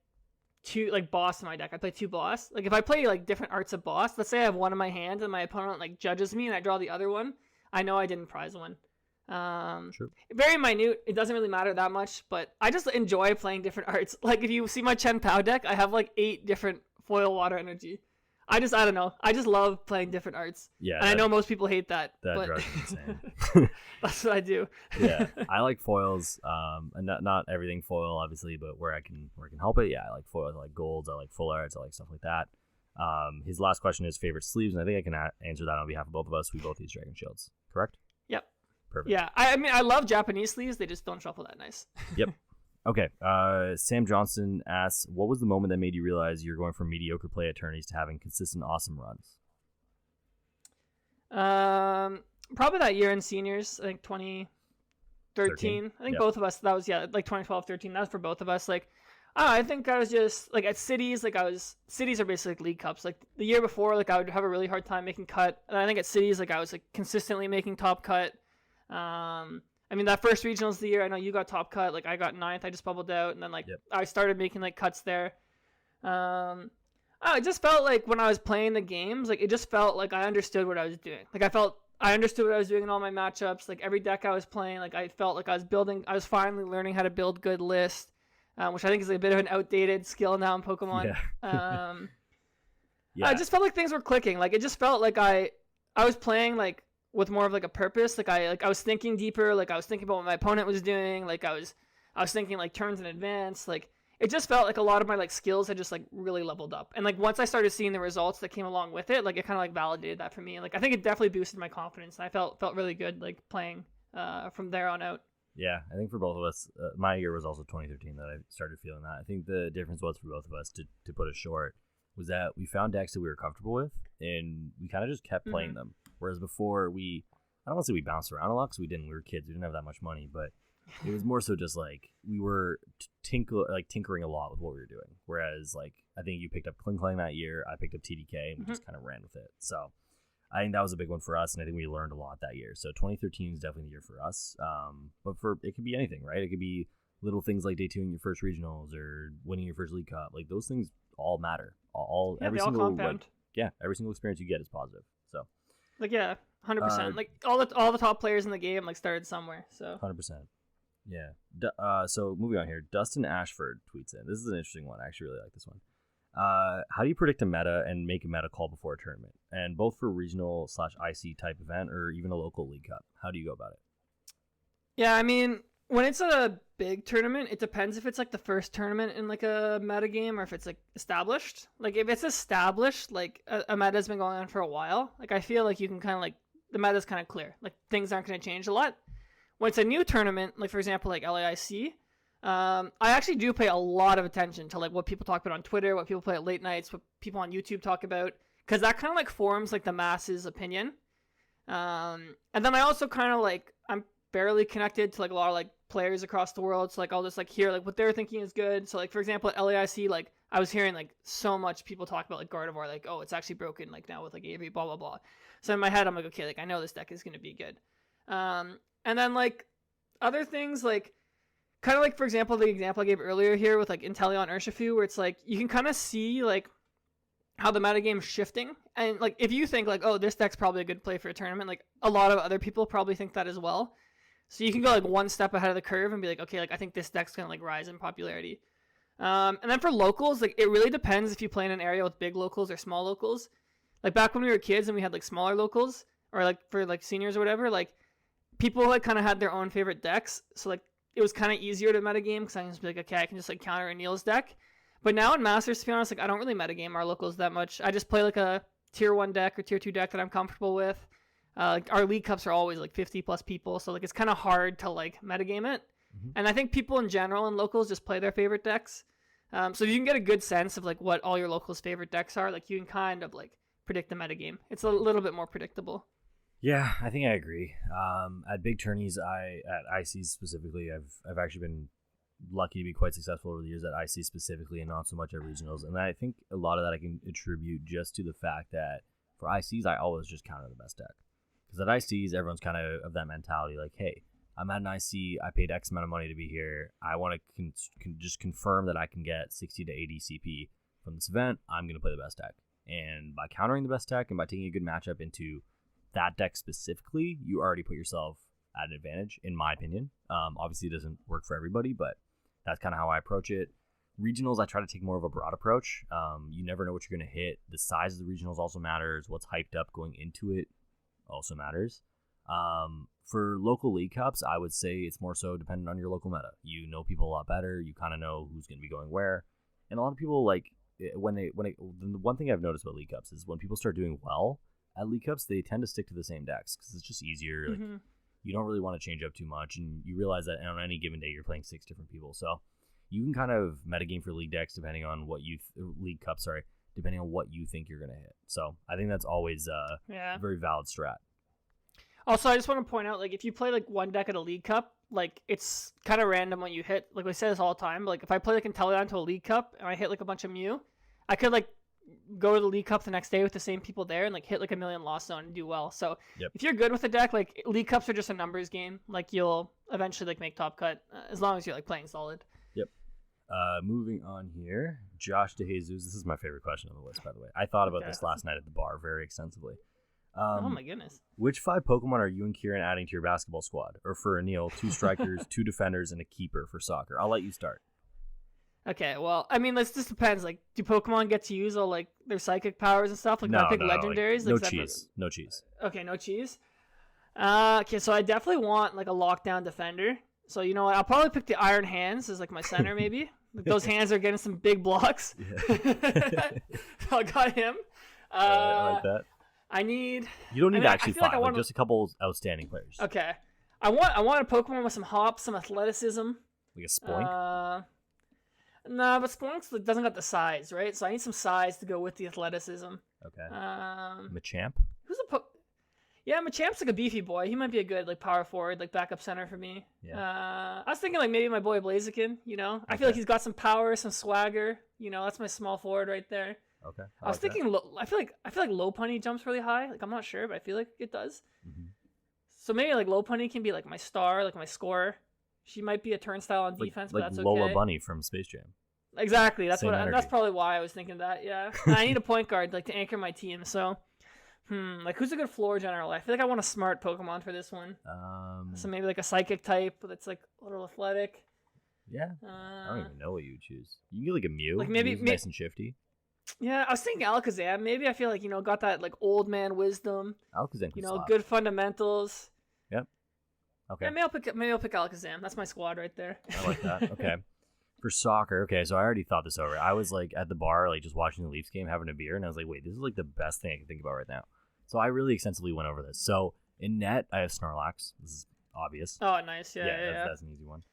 2 like boss in my deck. I play 2 boss. Like if I play like different arts of boss, let's say I have one in my hand and my opponent like judges me and I draw the other one, I know I didn't prize one. Sure. Very minute. It doesn't really matter that much, but I just enjoy playing different arts. Like if you see my Chen Pao deck, I have like 8 different foil water energy. I don't know. I just love playing different arts. Yeah, and I know most people hate that. That but drives me insane. that's what I do. Yeah, I like foils. And not everything foil, obviously, but where I can help it. Yeah, I like foils. I like golds. I like full arts. I like stuff like that. His last question is favorite sleeves, and I think I can answer that on behalf of both of us. We both use Dragon Shields, correct? Yep. Perfect. Yeah, I mean, I love Japanese sleeves. They just don't shuffle that nice. Yep. Okay. Sam Johnson asks, what was the moment that made you realize you're going from mediocre play at tourneys to having consistent awesome runs? Probably that year in seniors, I think 2013. I think both of us, that was, like 2012, 13. That was for both of us. Like, I think I was just, like, at cities, cities are basically like League Cups. Like, the year before, like, I would have a really hard time making cut. And I think at cities, like, I was, like, consistently making top cut. I mean, that first regionals of the year, I know you got top cut. Like, I got 9th. I just bubbled out. And then, like, I started making, like, cuts there. It just felt like when I was playing the games, like, it just felt like I understood what I was doing. Like, I understood what I was doing in all my matchups. Like, every deck I was playing, like, I felt like I was finally learning how to build good lists, which I think is a bit of an outdated skill now in Pokemon. Yeah. I just felt like things were clicking. Like, it just felt like I was playing, like, with more of like a purpose. Like I was thinking deeper. Like I was thinking about what my opponent was doing. Like I was thinking like turns in advance. Like it just felt like a lot of my like skills had just like really leveled up. And like once I started seeing the results that came along with it, like it kind of like validated that for me. Like I think it definitely boosted my confidence. And I felt really good like playing from there on out. Yeah, I think for both of us, my year was also 2013 that I started feeling that. I think the difference was for both of us, to put it short, was that we found decks that we were comfortable with, and we kind of just kept playing them. Whereas before, I don't want to say we bounced around a lot because we didn't. We were kids. We didn't have that much money, but it was more so just like we were tinkering a lot with what we were doing. Whereas like I think you picked up Kling Klang that year, I picked up TDK, and we just kind of ran with it. So I think that was a big one for us, and I think we learned a lot that year. So 2013 is definitely the year for us. But it could be anything, right? It could be little things like debuting your first regionals or winning your first League Cup. Like those things all matter. Every single every single experience you get is positive. So like 100%. Like all the top players in the game like started somewhere. So 100%. Yeah. So moving on here, Dustin Ashford tweets in. This is an interesting one. I actually really like this one. How do you predict a meta and make a meta call before a tournament? And both for regional / IC type event or even a local League Cup. How do you go about it? Yeah, I mean, when it's a big tournament, it depends if it's like the first tournament in like a meta game or if it's like established. Like if it's established, like a meta's been going on for a while, like I feel like you can kind of like the meta's kind of clear. Like things aren't going to change a lot. When it's a new tournament, like for example, like LAIC, I actually do pay a lot of attention to like what people talk about on Twitter, what people play at late nights, what people on YouTube talk about, because that kind of like forms like the masses' opinion. And then I also kind of like I'm barely connected to like a lot of like players across the world, so like I'll just like hear like what they're thinking is good. So like for example at LAIC, like I was hearing like so much people talk about like Gardevoir, like oh it's actually broken like now with like AV blah blah blah. So in my head I'm like okay, like I know this deck is gonna be good. And then like other things like kind of like for example the example I gave earlier here with like Inteleon Urshifu, where it's like you can kind of see like how the metagame's shifting, and like if you think like oh this deck's probably a good play for a tournament, like a lot of other people probably think that as well. So you can go like one step ahead of the curve and be like, okay, like I think this deck's gonna like rise in popularity. And then for locals, like it really depends if you play in an area with big locals or small locals. Like back when we were kids and we had like smaller locals, or like for like seniors or whatever, like people like kind of had their own favorite decks. So like it was kind of easier to metagame because I can just be like, okay, I can just like counter Aneil's deck. But now in Masters, to be honest, like I don't really metagame our locals that much. I just play like a tier 1 deck or tier 2 deck that I'm comfortable with. Like our League Cups are always like 50 plus people, so like it's kind of hard to like metagame it. And I think people in general in locals just play their favorite decks. So you can get a good sense of like what all your locals' favorite decks are. Like you can kind of like predict the metagame. It's a little bit more predictable. Yeah, I think I agree. At big tourneys, at ICs specifically, I've actually been lucky to be quite successful over the years at IC specifically, and not so much at regionals. And I think a lot of that I can attribute just to the fact that for ICs, I always just counter the best deck. Because at ICs, everyone's kind of that mentality, like, hey, I'm at an IC, I paid X amount of money to be here, I want to just confirm that I can get 60 to 80 CP from this event, I'm going to play the best deck. And by countering the best deck and by taking a good matchup into that deck specifically, you already put yourself at an advantage, in my opinion. Obviously, it doesn't work for everybody, but that's kind of how I approach it. Regionals, I try to take more of a broad approach. You never know what you're going to hit. The size of the regionals also matters. What's hyped up going into it also matters. For local League Cups, I would say it's more so dependent on your local meta. You know people a lot better. You kind of know who's going to be going where. And a lot of people, like, the one thing I've noticed about League Cups is when people start doing well at League Cups, they tend to stick to the same decks because it's just easier. Like, you don't really want to change up too much, and you realize that on any given day you're playing 6 different people. So you can kind of metagame for League decks depending on what League Cups, depending on what you think you're going to hit. So I think that's always a very valid strat. Also, I just want to point out, like, if you play, like, one deck at a League Cup, like, it's kind of random what you hit. Like, we say this all the time, but, like, if I play, like, Inteleon to a League Cup and I hit, like, a bunch of Mew, I could, like, go to the League Cup the next day with the same people there and, like, hit, like, a million Lost Zone and do well. So, if you're good with the deck, like, League Cups are just a numbers game. Like, you'll eventually, like, make top cut as long as you're, like, playing solid. Yep. Moving on here, Josh DeJesus. This is my favorite question on the list, by the way. I thought about this last night at the bar very extensively. Oh my goodness. Which 5 Pokemon are you and Ciaran adding to your basketball squad? Or for Aneil, 2 strikers, 2 defenders, and a keeper for soccer. I'll let you start. Okay, well, I mean, this just depends. Like, do Pokemon get to use all, like, their psychic powers and stuff? Like, no, pick legendaries? Like, no cheese. No cheese. Okay, no cheese. Okay, so I definitely want, like, a lockdown defender. So, you know what? I'll probably pick the Iron Hands as, like, my center, maybe. Like, those hands are getting some big blocks. Yeah. So I got him. I like that. I need... You don't need actually 5, just a couple outstanding players. Okay. I want a Pokemon with some hops, some athleticism. Like a Spoink? Nah, but Spoinks doesn't got the size, right? So I need some size to go with the athleticism. Okay. Machamp? Who's a Yeah, Machamp's like a beefy boy. He might be a good like power forward, like backup center for me. Yeah. I was thinking like maybe my boy Blaziken. You know, I feel like he's got some power, some swagger. You know, that's my small forward right there. Okay. I was thinking. I feel like Lopunny jumps really high. Like I'm not sure, but I feel like it does. Mm-hmm. So maybe like Lopunny can be like my star, like my scorer. She might be a turnstile on defense, but that's okay. Lola Bunny from Space Jam. Exactly. That's that's probably why I was thinking that. Yeah. And I need a point guard like to anchor my team. So, like who's a good floor general? I feel like I want a smart Pokemon for this one. So maybe like a psychic type that's like a little athletic. Yeah. I don't even know what you would choose. You can get like a Mew. Like maybe nice and shifty. Yeah, I was thinking Alakazam. Maybe I feel like got that like old man wisdom. Alakazam. Good fundamentals. Yep. Okay. Yeah, maybe I'll pick Alakazam. That's my squad right there. I like that. Okay. For soccer, okay, so I already thought this over. I was like at the bar, like just watching the Leafs game, having a beer, and I was like, wait, this is like the best thing I can think about right now. So I really extensively went over this. So in net, I have Snorlax. This is obvious. Oh, nice. Yeah. That's an easy one.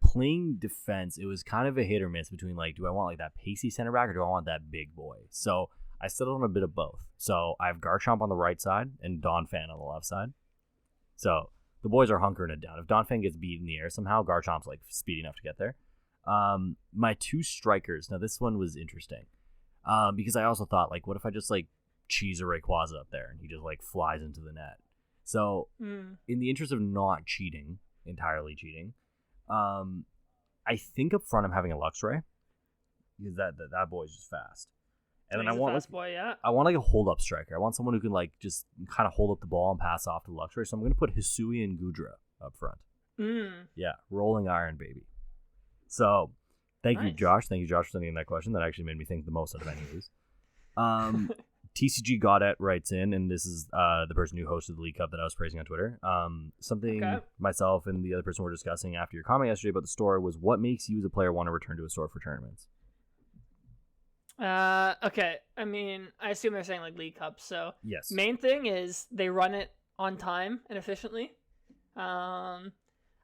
Playing defense, it was kind of a hit or miss between like, do I want like that pacey center back or do I want that big boy? So I settled on a bit of both. So I have Garchomp on the right side and Donphan on the left side. So the boys are hunkering it down. If Donphan gets beat in the air somehow, Garchomp's like speedy enough to get there. My two strikers. Now this one was interesting, because I also thought like, what if I just like cheese a Rayquaza up there and he just like flies into the net? So in the interest of not entirely cheating, I think up front I'm having a Luxray because that boy's just fast. And then I want I want like a hold up striker. I want someone who can like just kind of hold up the ball and pass off to Luxray. So I'm gonna put Hisui and Gudra up front. Yeah, rolling iron, baby. So, thank you, Josh. Thank you, Josh, for sending in that question. That actually made me think the most out of any of these. TCG Godet writes in, and this is the person who hosted the League Cup that I was praising on Twitter. Myself and the other person were discussing after your comment yesterday about the store was what makes you as a player want to return to a store for tournaments? Okay. I mean, I assume they're saying like League Cup. So, yes. Main thing is they run it on time and efficiently.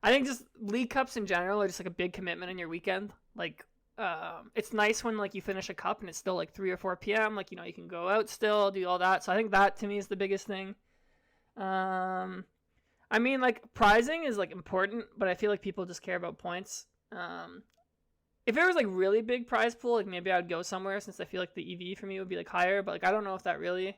I think just League Cups in general are just like a big commitment in your weekend. Like, it's nice when like you finish a cup and it's still like 3 or 4 p.m. Like, you can go out still, do all that. So I think that to me is the biggest thing. I mean, like prizing is like important, but I feel like people just care about points. If it was like really big prize pool, like maybe I would go somewhere since I feel like the EV for me would be like higher. But like I don't know if that really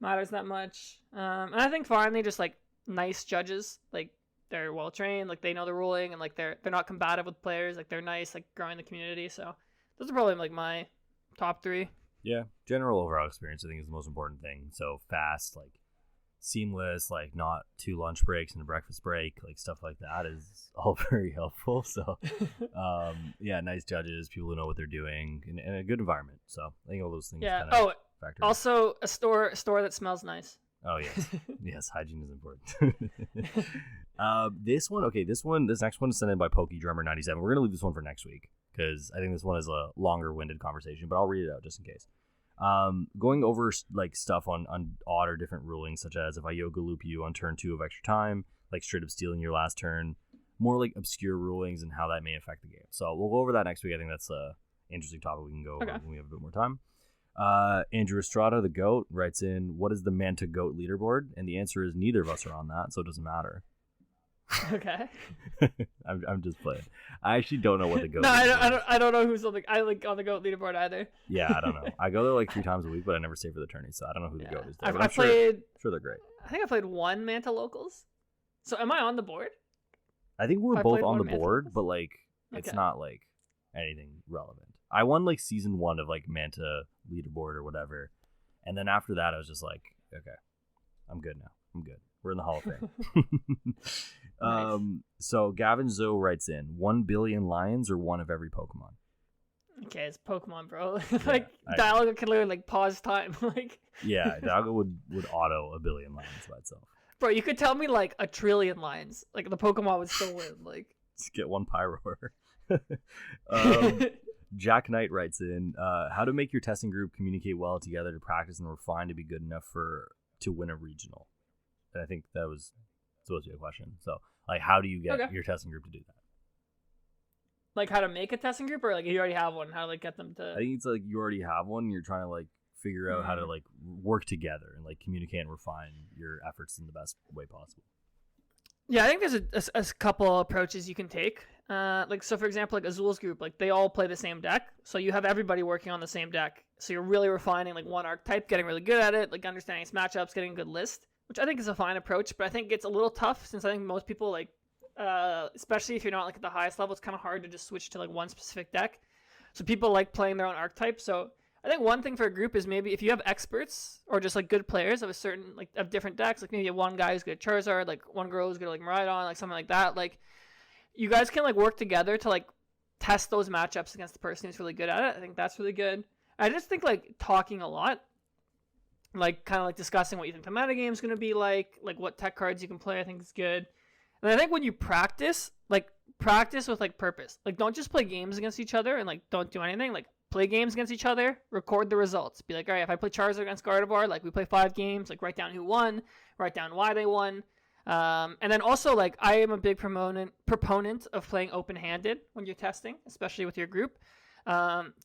matters that much. And I think finally just like nice judges, like. They're well trained, like they know the ruling, and like they're not combative with players, like they're nice, like growing the community. So those are probably like my top 3. Yeah, general overall experience I think is the most important thing. So fast, like seamless, like not 2 lunch breaks and a breakfast break, like stuff like that is all very helpful. So yeah, nice judges, people who know what they're doing, and a good environment. So I think all those things. Yeah. Factor also a store that smells nice. Oh yes, yes, hygiene is important. This next one is sent in by PokeDrummer97. We're gonna leave this one for next week because I think this one is a longer-winded conversation, but I'll read it out just in case. Going over like stuff on odd or different rulings, such as if I Yoga Loop you on turn 2 of extra time, like straight up stealing your last turn, more like obscure rulings and how that may affect the game. So we'll go over that next week. I think that's a interesting topic we can go over when we have a bit more time. Andrew Estrada, the GOAT, writes in, what is the Manta GOAT leaderboard? And the answer is neither of us are on that, so it doesn't matter. Okay. I'm just playing. I actually don't know what the GOAT I don't know who's on the GOAT leaderboard either. Yeah, I don't know. I go there like 3 times a week, but I never stay for the tourney, so I don't know who the GOAT is there. I'm sure they're great. I think I played 1 Manta Locals. So am I on the board? I think we're both on the board, but like it's not like anything relevant. I won like season 1 of like Manta leaderboard or whatever, and then after that I was just like, okay, I'm good now. I'm good. We're in the Hall of Fame. Nice. So Gavin Zoe writes in 1 billion lions or one of every Pokemon. Okay, it's Pokemon, bro. Like Dialga can literally like pause time. Like yeah, Dialga would auto 1 billion lions by itself. Bro, you could tell me like 1 trillion lions. Like the Pokemon would still win. Like just get 1 Pyroar. Jack Knight writes in, how to make your testing group communicate well together to practice and refine to be good enough to win a regional. And I think that's supposed to be a question. So, like, how do you get your testing group to do that? Like, how to make a testing group, or like if you already have one, how to like get them to? I think it's like you already have one. And you're trying to like figure out how to like work together and like communicate and refine your efforts in the best way possible. Yeah, I think there's a couple approaches you can take. Like, so for example, like Azul's group, like they all play the same deck. So you have everybody working on the same deck. So you're really refining like one archetype, getting really good at it, like understanding its matchups, getting a good list, which I think is a fine approach. But I think it's a little tough since I think most people like, especially if you're not like at the highest level, it's kind of hard to just switch to like one specific deck. So people like playing their own archetype. So I think one thing for a group is maybe if you have experts or just like good players of a certain like of different decks, like maybe you have one guy who's good at Charizard, like one girl who's good at like Miraidon, like something like that. Like you guys can like work together to like test those matchups against the person who's really good at it. I think that's really good. I just think like talking a lot, like kind of like discussing what you think the metagame is going to be like what tech cards you can play, I think is good. And I think when you practice with like purpose. Like don't just play games against each other and like don't do anything. Like play games against each other, record the results. Be like, all right, if I play Charizard against Gardevoir, like we play 5 games, like write down who won, write down why they won. And then also like I am a big proponent of playing open-handed when you're testing, especially with your group.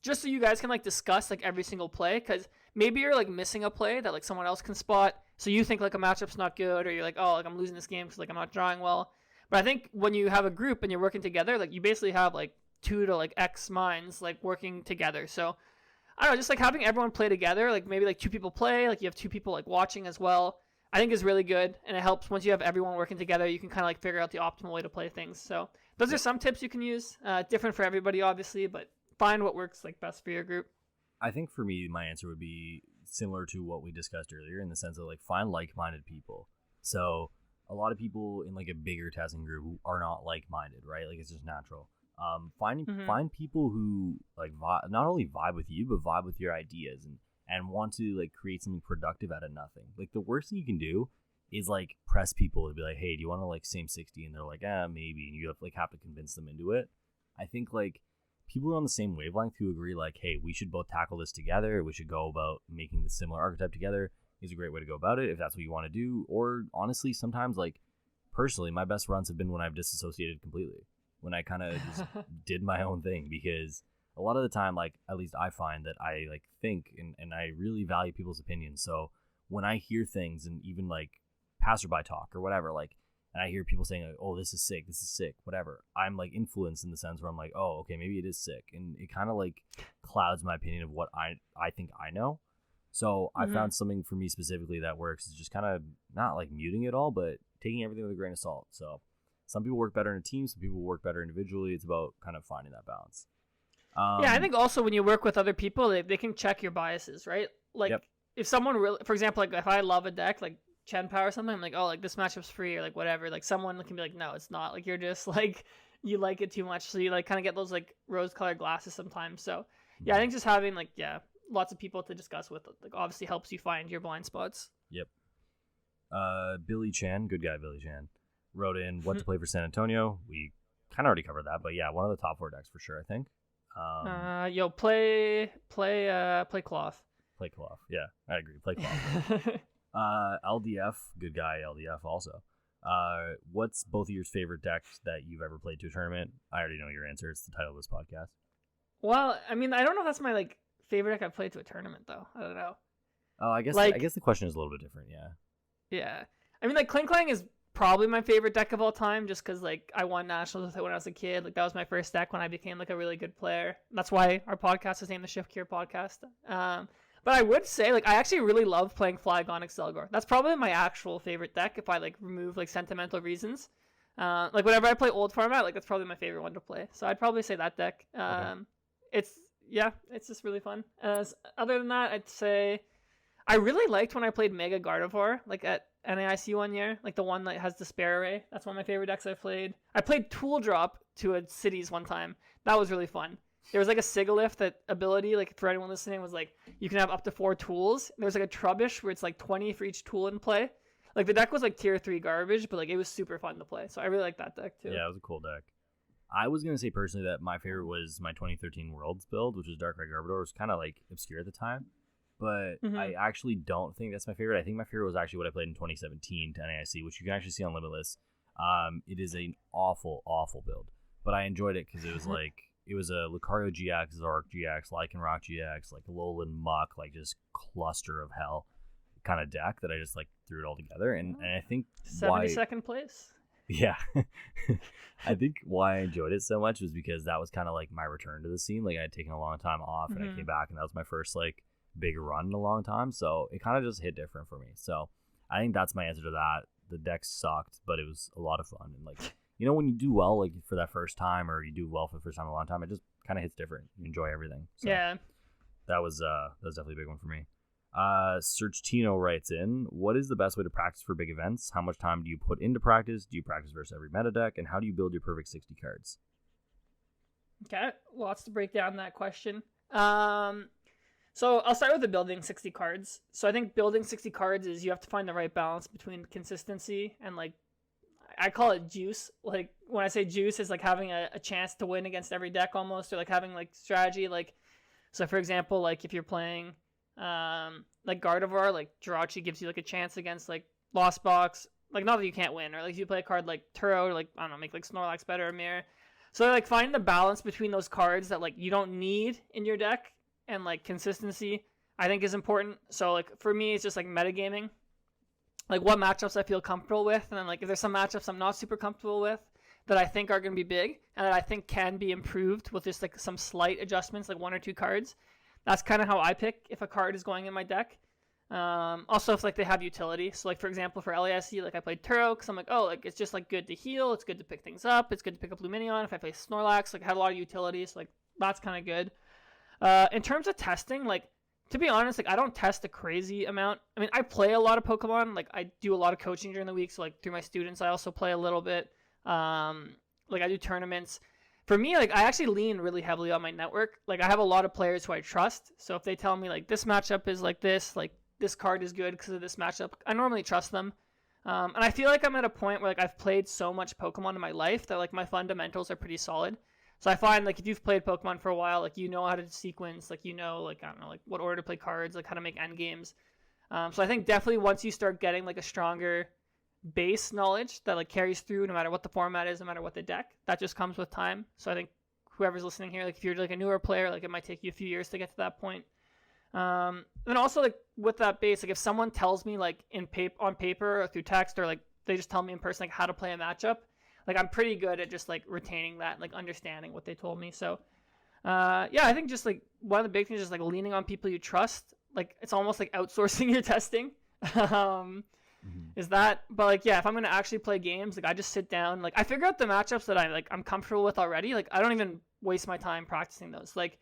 Just so you guys can like discuss like every single play, because maybe you're like missing a play that like someone else can spot. So you think like a matchup's not good, or you're like, oh, like I'm losing this game because like I'm not drawing well. But I think when you have a group and you're working together, like you basically have like 2 to like X minds like working together. So I don't know, just like having everyone play together, like maybe like 2 people play, like you have 2 people like watching as well, I think is really good. And it helps once you have everyone working together, you can kind of like figure out the optimal way to play things. So those are some tips you can use. Different for everybody, obviously, but find what works like best for your group. I think for me, my answer would be similar to what we discussed earlier, in the sense of like find like-minded people. So a lot of people in like a bigger testing group are not like-minded, right? Like it's just natural. Find people who like not only vibe with you, but vibe with your ideas and want to like create something productive out of nothing. Like the worst thing you can do is like press people to be like, hey, do you want to like same 60? And they're like, maybe, and you have to convince them into it. I think like people are on the same wavelength who agree like, hey, we should both tackle this together. We should go about making the similar archetype together is a great way to go about it if that's what you want to do. Or honestly, sometimes like personally, my best runs have been when I've disassociated completely, when I kind of just did my own thing, because a lot of the time, like at least I find that I like think and I really value people's opinions. So when I hear things and even like passerby talk or whatever, like, and I hear people saying like, oh, this is sick, whatever, I'm like influenced in the sense where I'm like, oh, okay, maybe it is sick. And it kind of like clouds my opinion of what I think I know. So I found something for me specifically that works is just kind of not like muting it all, but taking everything with a grain of salt. So some people work better in a team, some people work better individually. It's about kind of finding that balance. Yeah, I think also when you work with other people, they can check your biases, right? Like if someone really, for example, like if I love a deck like Chen Power or something, I'm like, oh, like this matchup's free or like whatever. Like someone can be like, no, it's not. Like you're just like, you like it too much. So you like kind of get those like rose colored glasses sometimes. So yeah, I think just having like, lots of people to discuss with like obviously helps you find your blind spots. Yep. Billy Chan, good guy Billy Chan, wrote in what to play for San Antonio. We kind of already covered that, but yeah, one of the top 4 decks for sure, I think. Play Cloth. Play Cloth. Yeah, I agree. Play Cloth. LDF, good guy LDF also. What's both of your favorite decks that you've ever played to a tournament? I already know your answer. It's the title of this podcast. Well, I mean, I don't know if that's my like favorite deck I've played to a tournament though. I don't know. Oh, I guess the question is a little bit different. Yeah. I mean, like Kling Klang is probably my favorite deck of all time, just because like I won nationals with it when I was a kid. Like that was my first deck when I became like a really good player. That's why our podcast is named the Shift Gear Podcast. But I would say like I actually really love playing Flygon Excelgor. That's probably my actual favorite deck if I like remove like sentimental reasons. Like whenever I play old format, like that's probably my favorite one to play. So I'd probably say that deck. Okay. It's just really fun. Other than that, I'd say I really liked when I played Mega Gardevoir, like at NAIC one year, like the one that has Despair Array. That's one of my favorite decks I've played. I played Tool Drop to a Cities one time. That was really fun. There was like a Sigalith that ability, like for anyone listening, was like you can have up to 4 tools. There was like a Trubbish where it's like 20 for each tool in play. Like the deck was like tier 3 garbage, but like it was super fun to play. So I really like that deck too. Yeah, it was a cool deck. I was gonna say personally that my favorite was my 2013 Worlds build, which was Dark Red Garbodor. It was kind of like obscure at the time, but Mhm. I actually don't think that's my favorite. I think my favorite was actually what I played in 2017 to NAIC, which you can actually see on Limitless. It is an awful, awful build, but I enjoyed it because it was like it was a Lucario GX, Zark GX, Lycanroc GX, like Alolan Muck, like just cluster of hell kind of deck that I just like threw it all together, and I think 72nd place. yeah, I think why I enjoyed it so much was because that was kind of like my return to the scene. Like I had taken a long time off, and I came back, and that was my first like big run in a long time. So it kind of just hit different for me. So I think that's my answer to that. The deck sucked, but it was a lot of fun. And like, you know, when you do well, like for that first time, or you do well for the first time in a long time, it just kind of hits different. You enjoy everything. So Yeah. that was definitely a big one for me. Serge Tino writes in, what is the best way to practice for big events? How much time do you put into practice? Do you practice versus every meta deck? And how do you build your perfect 60 cards? Okay, lots to break down that question. So I'll start with the building 60 cards. So I think building 60 cards is you have to find the right balance between consistency and like, I call it juice. Like when I say juice, it's like having a chance to win against every deck almost, or like having like strategy. Like, so for example, like if you're playing like Gardevoir, like Jirachi gives you like a chance against like Lost Box. Like not that you can't win, or like if you play a card like Turo, or like I don't know, make like Snorlax better or Mirror. So like finding the balance between those cards that like you don't need in your deck and like consistency, I think is important. So like for me, it's just like metagaming, like what matchups I feel comfortable with, and then like if there's some matchups I'm not super comfortable with that I think are going to be big and that I think can be improved with just like some slight adjustments, like 1 or 2 cards. That's kind of how I pick if a card is going in my deck. Also, if like they have utility. So like for example, for LASC, like I played Turo because I'm like, oh, like it's just like good to heal. It's good to pick things up. It's good to pick up Luminion. If I play Snorlax, like I had a lot of utilities. So, like that's kind of good. In terms of testing, like to be honest, like I don't test a crazy amount. I mean, I play a lot of Pokemon. Like I do a lot of coaching during the week. So like through my students, I also play a little bit. Like I do tournaments. For me, like I actually lean really heavily on my network. Like I have a lot of players who I trust. So if they tell me like this matchup is like this card is good because of this matchup, I normally trust them. And I feel like I'm at a point where like I've played so much Pokemon in my life that like my fundamentals are pretty solid. So I find like if you've played Pokemon for a while, like you know how to sequence, like you know, like I don't know, like what order to play cards, like how to make end games. So I think definitely once you start getting like a stronger base knowledge that like carries through no matter what the format is, no matter what the deck, that just comes with time. So I think whoever's listening here, like if you're like a newer player, like it might take you a few years to get to that point. And also like with that base, like if someone tells me like on paper or through text, or like they just tell me in person like how to play a matchup, like I'm pretty good at just like retaining that, like understanding what they told me. So yeah, I think just like one of the big things is like leaning on people you trust. Like it's almost like outsourcing your testing. Is that, but like yeah, if I'm gonna actually play games, like I just sit down, like I figure out the matchups that I'm comfortable with already. Like I don't even waste my time practicing those. Like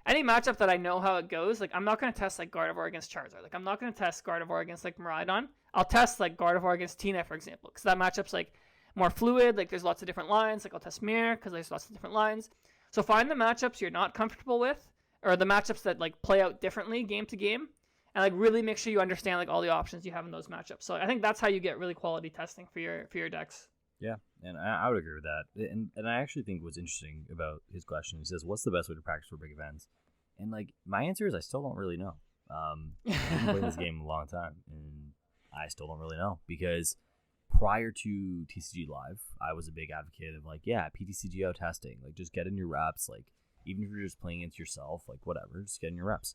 any matchup that I know how it goes, like I'm not gonna test like Gardevoir against Charizard. Like I'm not gonna test Gardevoir against like Miraidon. I'll test like Gardevoir against Tina, for example, because that matchup's like more fluid. Like there's lots of different lines. Like I'll test Mirror because there's lots of different lines. So find the matchups you're not comfortable with, or the matchups that like play out differently game to game, and like really make sure you understand like all the options you have in those matchups. So I think that's how you get really quality testing for your decks. Yeah, and I would agree with that. And I actually think what's interesting about his question, he says, what's the best way to practice for big events? And like my answer is I still don't really know. I've been playing this game a long time, and I still don't really know, because prior to TCG Live, I was a big advocate of like, yeah, PTCGO testing, like just get in your reps, like even if you're just playing against yourself, like whatever, just get in your reps.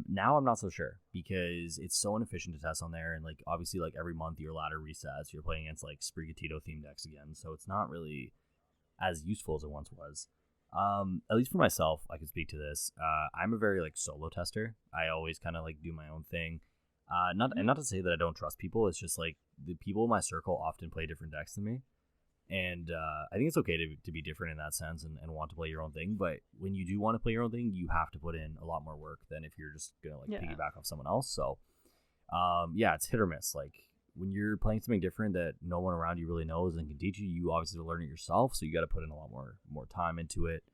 Now I'm not so sure, because it's so inefficient to test on there, and like obviously like every month your ladder resets, you're playing against like Sprigatito themed decks again, so it's not really as useful as it once was. At least for myself, I can speak to this. I'm a very like solo tester. I always kind of like do my own thing. Not to say that I don't trust people. It's just like the people in my circle often play different decks than me. And I think it's okay to be different in that sense and want to play your own thing. But when you do want to play your own thing, you have to put in a lot more work than if you're just going to like piggyback off someone else. So yeah, it's hit or miss. Like when you're playing something different that no one around you really knows and can teach you, you obviously have to learn it yourself. So you got to put in a lot more time into it.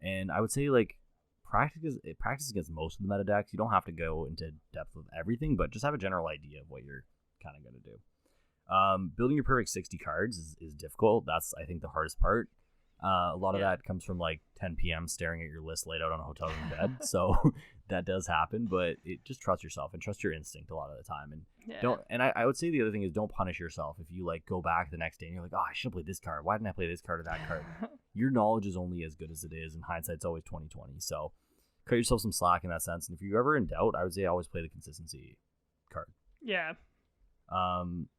And I would say like practice against most of the meta decks. You don't have to go into depth with everything, but just have a general idea of what you're kind of going to do. Building your perfect 60 cards is difficult. That's, I think, the hardest part. A lot of Yeah. that comes from like 10 p.m. staring at your list laid out on a hotel room bed. So that does happen, but just trust yourself and trust your instinct a lot of the time. And Yeah. I would say the other thing is don't punish yourself if you like go back the next day and you're like, oh, I should have played this card. Why didn't I play this card or that card? Your knowledge is only as good as it is, and hindsight's always 20/20. So cut yourself some slack in that sense. And if you're ever in doubt, I would say always play the consistency card. Yeah.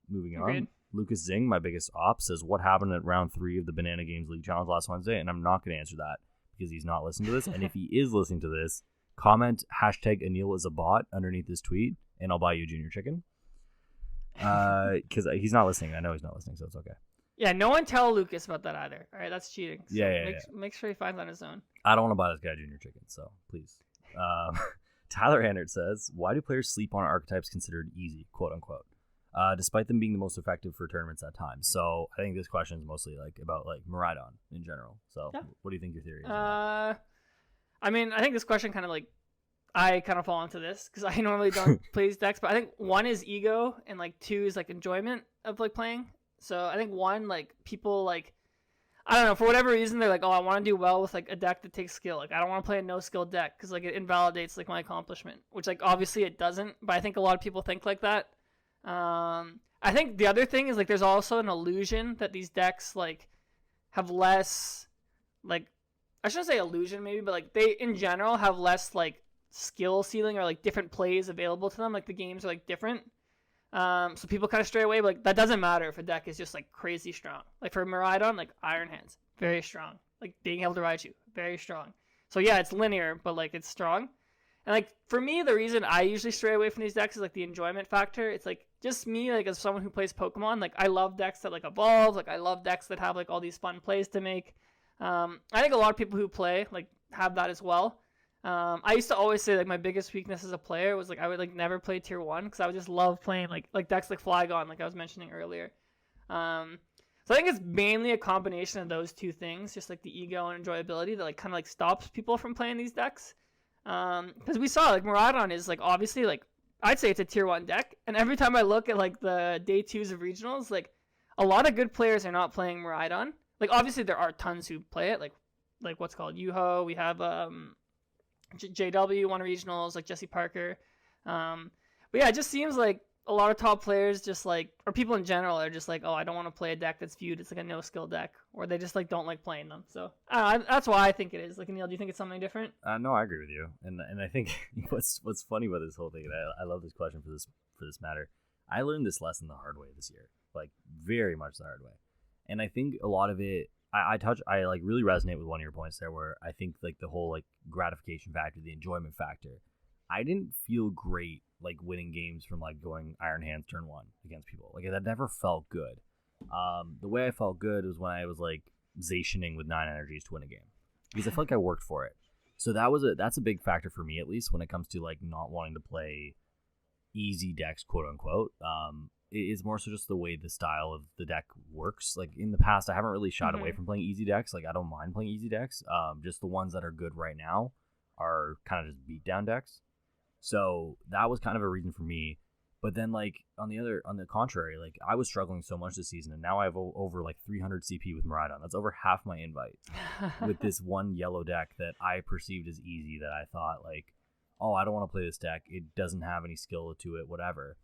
Moving Agreed. on. Lucas Zing, my biggest op, says, what happened at round 3 of the Banana Games League Challenge last Wednesday? And I'm not going to answer that because he's not listening to this. And if he is listening to this, comment hashtag Aneil is a bot underneath this tweet, and I'll buy you junior chicken. Because he's not listening. I know he's not listening, so it's okay. Yeah, no one tell Lucas about that either. All right, that's cheating. So Yeah. Make sure he finds on his own. I don't want to buy this guy junior chicken, so please. Tyler Annert says, why do players sleep on archetypes considered easy, quote unquote, despite them being the most effective for tournaments at times? So I think this question is mostly like about like Miraidon in general. So Yeah. what do you think your theory is? I mean, I think this question kind of like I kind of fall into this because I normally don't play these decks, but I think 1 is ego and like 2 is like enjoyment of like playing. So I think 1, like people like, I don't know, for whatever reason they're like, oh, I want to do well with like a deck that takes skill. Like I don't want to play a no skill deck because like it invalidates like my accomplishment, which like obviously it doesn't. But I think a lot of people think like that. I think the other thing is like there's also an illusion that these decks like have less like, I shouldn't say illusion maybe, but like they in general have less like skill ceiling or like different plays available to them. Like the games are like different. So people kind of stray away, but like that doesn't matter if a deck is just like crazy strong. Like for Miraidon, like Iron Hands, very strong. Like being able to ride you, very strong. So yeah, it's linear, but like it's strong. And like for me, the reason I usually stray away from these decks is like the enjoyment factor. It's like just me, like as someone who plays Pokemon, like I love decks that like evolve. Like I love decks that have like all these fun plays to make. I think a lot of people who play like have that as well. I used to always say like my biggest weakness as a player was like I would like never play tier 1 because I would just love playing like decks like Flygon, like I was mentioning earlier. So I think it's mainly a combination of those two things, just like the ego and enjoyability that like kind of like stops people from playing these decks. Because we saw like Miraidon is like obviously like I'd say it's a tier 1 deck, and every time I look at like the day 2s of regionals, like a lot of good players are not playing Miraidon. Like obviously there are tons who play it, like what's called Yuho. We have JW won regionals, like Jesse Parker. But yeah, it just seems like a lot of top players just like, or people in general are just like, oh, I don't want to play a deck that's viewed as like a no skill deck, or they just like don't like playing them. So that's why I think it is. Like, Aneil, do you think it's something different? No, I agree with you, and I think what's funny about this whole thing, and I love this question for this matter. I learned this lesson the hard way this year, like very much the hard way, and I think a lot of it. I like really resonate with one of your points there, where I think like the whole like gratification factor, the enjoyment factor. I didn't feel great like winning games from like going Iron Hands turn 1 against people. Like that never felt good. The way I felt good was when I was like Zationing with 9 energies to win a game, because I felt like I worked for it. So that's a big factor for me, at least when it comes to like not wanting to play easy decks, quote unquote. It is more so just the way the style of the deck works. Like in the past, I haven't really shied away from playing easy decks. Like I don't mind playing easy decks. Just the ones that are good right now are kind of just beat down decks. So that was kind of a reason for me. But then like on the contrary, like I was struggling so much this season, and now I have over like 300 CP with Miraidon. That's over half my invite with this one yellow deck that I perceived as easy, that I thought like, oh, I don't want to play this deck. It doesn't have any skill to it, whatever.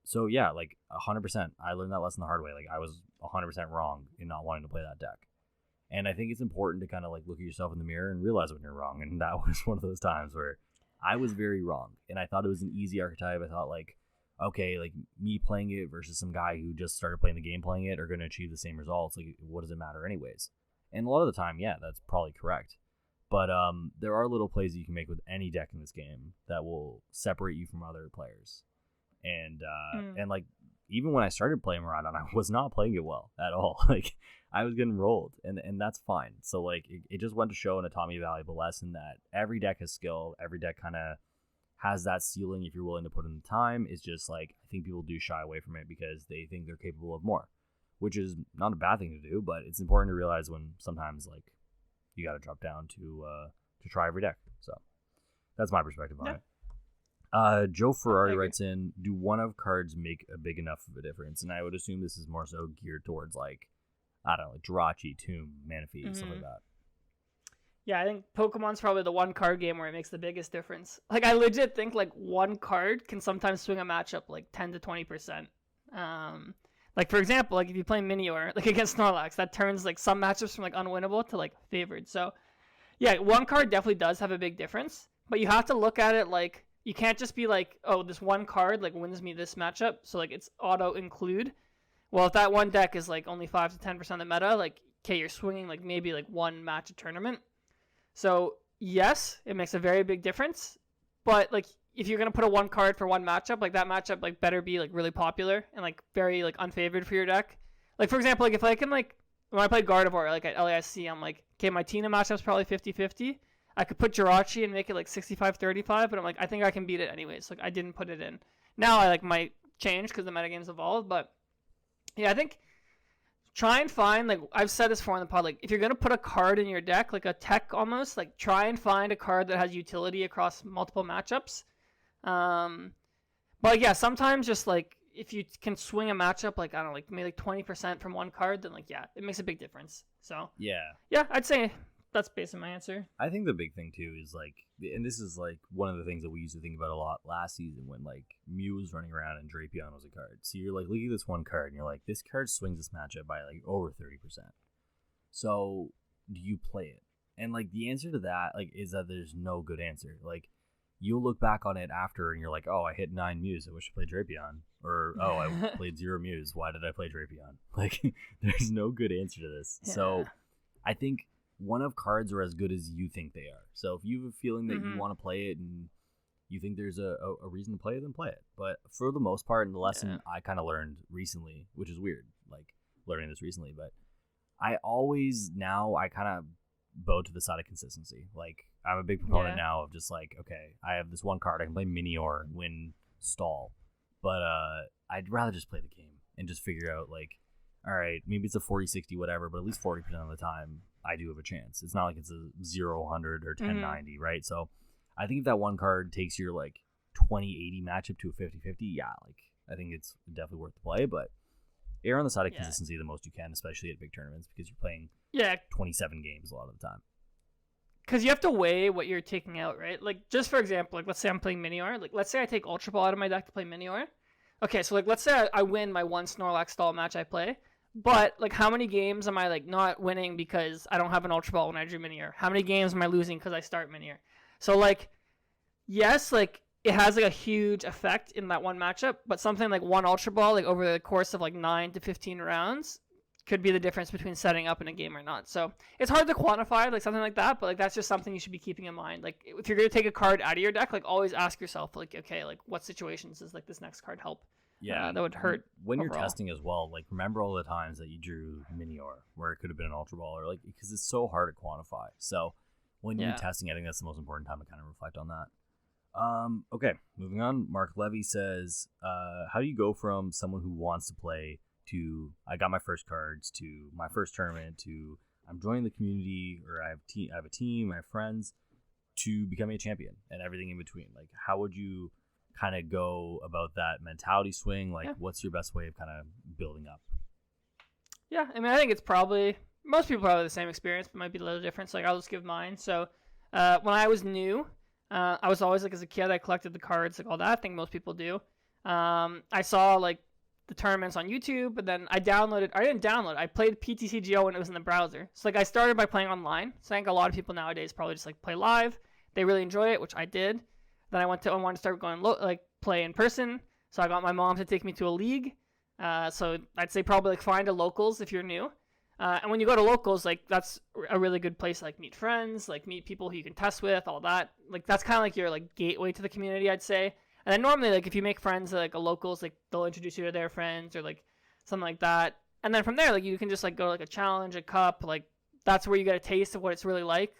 So yeah, like 100%, I learned that lesson the hard way. Like I was 100% wrong in not wanting to play that deck. And I think it's important to kind of like look at yourself in the mirror and realize when you're wrong. And that was one of those times where I was very wrong. And I thought it was an easy archetype. I thought like, okay, like me playing it versus some guy who just started playing the game playing it are going to achieve the same results. Like what does it matter anyways? And a lot of the time, yeah, that's probably correct. But there are little plays that you can make with any deck in this game that will separate you from other players. And like even when I started playing Miraidon, I was not playing it well at all. Like I was getting rolled, and that's fine. So like it just went to show and it taught me a valuable lesson that every deck has skill. Every deck kind of has that ceiling if you're willing to put in the time. It's just like I think people do shy away from it because they think they're capable of more, which is not a bad thing to do. But it's important to realize when sometimes like you got to drop down to try every deck. So that's my perspective on it. Joe Ferrari writes in, do one-of cards make a big enough of a difference? And I would assume this is more so geared towards like I don't know, like Jirachi, Tomb, Manaphy, stuff like that. Yeah, I think Pokemon's probably the one card game where it makes the biggest difference. Like, I legit think, like, one card can sometimes swing a matchup, like, 10 to 20%. Like, for example, like, if you play Minior, like, against Snorlax, that turns, like, some matchups from, like, unwinnable to, like, favored. So, yeah, one card definitely does have a big difference. But you have to look at it, like, you can't just be like, oh, this one card, like, wins me this matchup. So, like, it's auto-include. Well, if that one deck is, like, only 5 to 10% of the meta, like, okay, you're swinging, like, maybe, like, one match a tournament. So, yes, it makes a very big difference, but, like, if you're going to put a one card for one matchup, like, that matchup, like, better be, like, really popular and, like, very, like, unfavored for your deck. Like, for example, like, if I can, like, when I play Gardevoir, like, at LASC, I'm like, okay, my Tina matchup's probably 50-50. I could put Jirachi and make it, like, 65-35, but I'm like, I think I can beat it anyways. Like, I didn't put it in. Now I, like, might change because the metagame's evolved, but, yeah, I think... Try and find, like, I've said this before in the pod, like, if you're going to put a card in your deck, like a tech almost, like, try and find a card that has utility across multiple matchups. But, like, yeah, sometimes just, like, if you can swing a matchup, like, I don't know, like, maybe, like, 20% from one card, then, like, yeah, it makes a big difference. So, yeah, I'd say that's basically my answer. I think the big thing, too, is, like, and this is, like, one of the things that we used to think about a lot last season when, like, Mew was running around and Drapion was a card. So you're, like, looking at this one card and you're like, this card swings this matchup by, like, over 30%. So do you play it? And, like, the answer to that, like, is that there's no good answer. Like, you'll look back on it after and you're like, oh, I hit 9 Mews. I wish I played Drapion. Or, oh, I played 0 Mews. Why did I play Drapion? Like, there's no good answer to this. Yeah. So I think one of cards are as good as you think they are. So if you have a feeling that you want to play it and you think there's a reason to play it, then play it. But for the most part, and the lesson I kind of learned recently, which is weird, like learning this recently, but I kind of bow to the side of consistency. Like, I'm a big proponent now of just like, okay, I have this one card, I can play Minior and win stall. But I'd rather just play the game and just figure out, like, all right, maybe it's a 40-60, whatever, but at least 40% of the time, I do have a chance. It's not like it's a 0-100 or 10-90, right? So I think if that one card takes your, like, 20-80 matchup to a 50-50, yeah, like, I think it's definitely worth the play, but err on the side of consistency the most you can, especially at big tournaments, because you're playing 27 games a lot of the time. Because you have to weigh what you're taking out, right? Like, just for example, like, let's say I'm playing Minior. Like, let's say I take Ultra Ball out of my deck to play Minior. Okay, so, like, let's say I win my one Snorlax stall match I play. But, like, how many games am I, like, not winning because I don't have an Ultra Ball when I drew Minior? How many games am I losing because I start Minior? So, like, yes, like, it has, like, a huge effect in that one matchup, but something like one Ultra Ball, like, over the course of, like, 9 to 15 rounds could be the difference between setting up in a game or not. So, it's hard to quantify, like, something like that, but, like, that's just something you should be keeping in mind. Like, if you're going to take a card out of your deck, like, always ask yourself, like, okay, like, what situations does, like, this next card help? Yeah, that would hurt. When overall. You're testing as well, like, remember all the times that you drew Minior where it could have been an Ultra Ball, or like, because it's so hard to quantify. So when you're testing, I think that's the most important time to kind of reflect on that. Okay, moving on. Mark Levy says, how do you go from someone who wants to play to I got my first cards to my first tournament to I'm joining the community, or I have a team, I have friends, to becoming a champion and everything in between? Like, how would you kind of go about that mentality swing? Like, what's your best way of kind of building up? Yeah, I mean, I think it's probably, most people probably have the same experience, but might be a little different. So, like, I'll just give mine. So, when I was new, I was always, like, as a kid, I collected the cards, like, all that. I think most people do. I saw, like, the tournaments on YouTube, but then I didn't download it. I played PTCGO when it was in the browser. So, like, I started by playing online. So, I think a lot of people nowadays probably just, like, play live. They really enjoy it, which I did. Then I wanted to start going play in person. So I got my mom to take me to a league. So I'd say probably, like, find a locals if you're new. And when you go to locals, like, that's a really good place to, like, meet friends, like, meet people who you can test with, all that. Like, that's kind of like your, like, gateway to the community, I'd say. And then normally, like, if you make friends at, like, a locals, like, they'll introduce you to their friends or, like, something like that. And then from there, like, you can just, like, go to, like, a challenge, a cup. Like, that's where you get a taste of what it's really like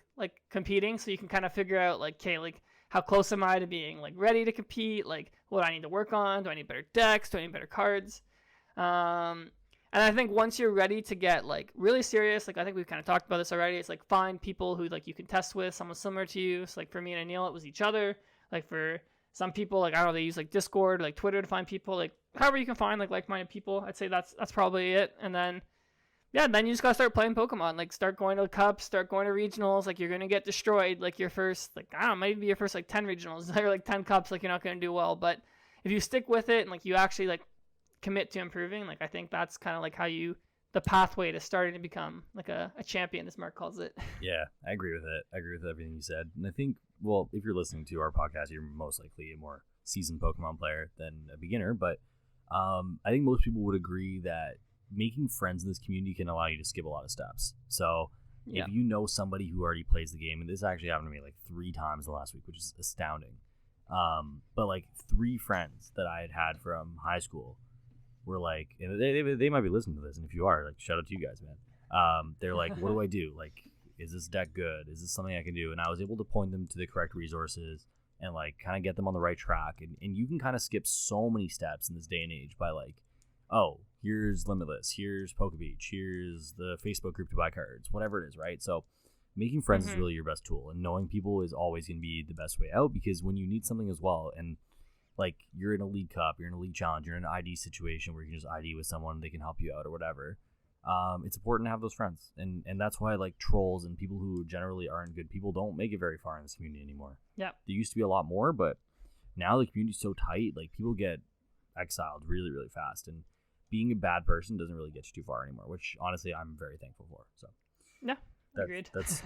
competing. So you can kind of figure out, like, okay, like, how close am I to being, like, ready to compete? Like, what do I need to work on? Do I need better decks? Do I need better cards? And I think once you're ready to get, like, really serious, like, I think we've kind of talked about this already. It's, like, find people who, like, you can test with, someone similar to you. So, like, for me and Aneil, it was each other. Like, for some people, like, I don't know, they use, like, Discord, like, Twitter to find people. Like, however you can find, like, like-minded people, I'd say that's probably it. And then Yeah, then you just gotta start playing Pokemon. Like, start going to the cups, start going to regionals. Like, you're gonna get destroyed. Like, your first, like, I don't know, maybe your first like 10 regionals or like 10 cups. Like, you're not gonna do well. But if you stick with it and like you actually like commit to improving, like I think that's kind of like how you the pathway to starting to become like a champion, as Mark calls it. Yeah, I agree with it. I agree with everything you said. And I think, well, if you're listening to our podcast, you're most likely a more seasoned Pokemon player than a beginner. But I think most people would agree that making friends in this community can allow you to skip a lot of steps. So Yeah. if you know somebody who already plays the game, and this actually happened to me like 3 times the last week, which is astounding. But like 3 friends that I had from high school were like, and they might be listening to this, and if you are, like, shout out to you guys, man. They're like, what do I do? Like, is this deck good? Is this something I can do? And I was able to point them to the correct resources and like kind of get them on the right track. And you can kind of skip so many steps in this day and age by like, oh, here's Limitless, here's Pokebeach, here's the Facebook group to buy cards, whatever it is, right? So making friends is really your best tool, and knowing people is always going to be the best way out, because when you need something as well, and like you're in a league cup, you're in a league challenge, you're in an ID situation where you can just ID with someone, they can help you out or whatever. It's important to have those friends, and that's why like trolls and people who generally aren't good people don't make it very far in this community anymore. Yeah, there used to be a lot more, but now the community's so tight, like people get exiled really, really fast, and being a bad person doesn't really get you too far anymore, which honestly I'm very thankful for. So yeah, agreed. That's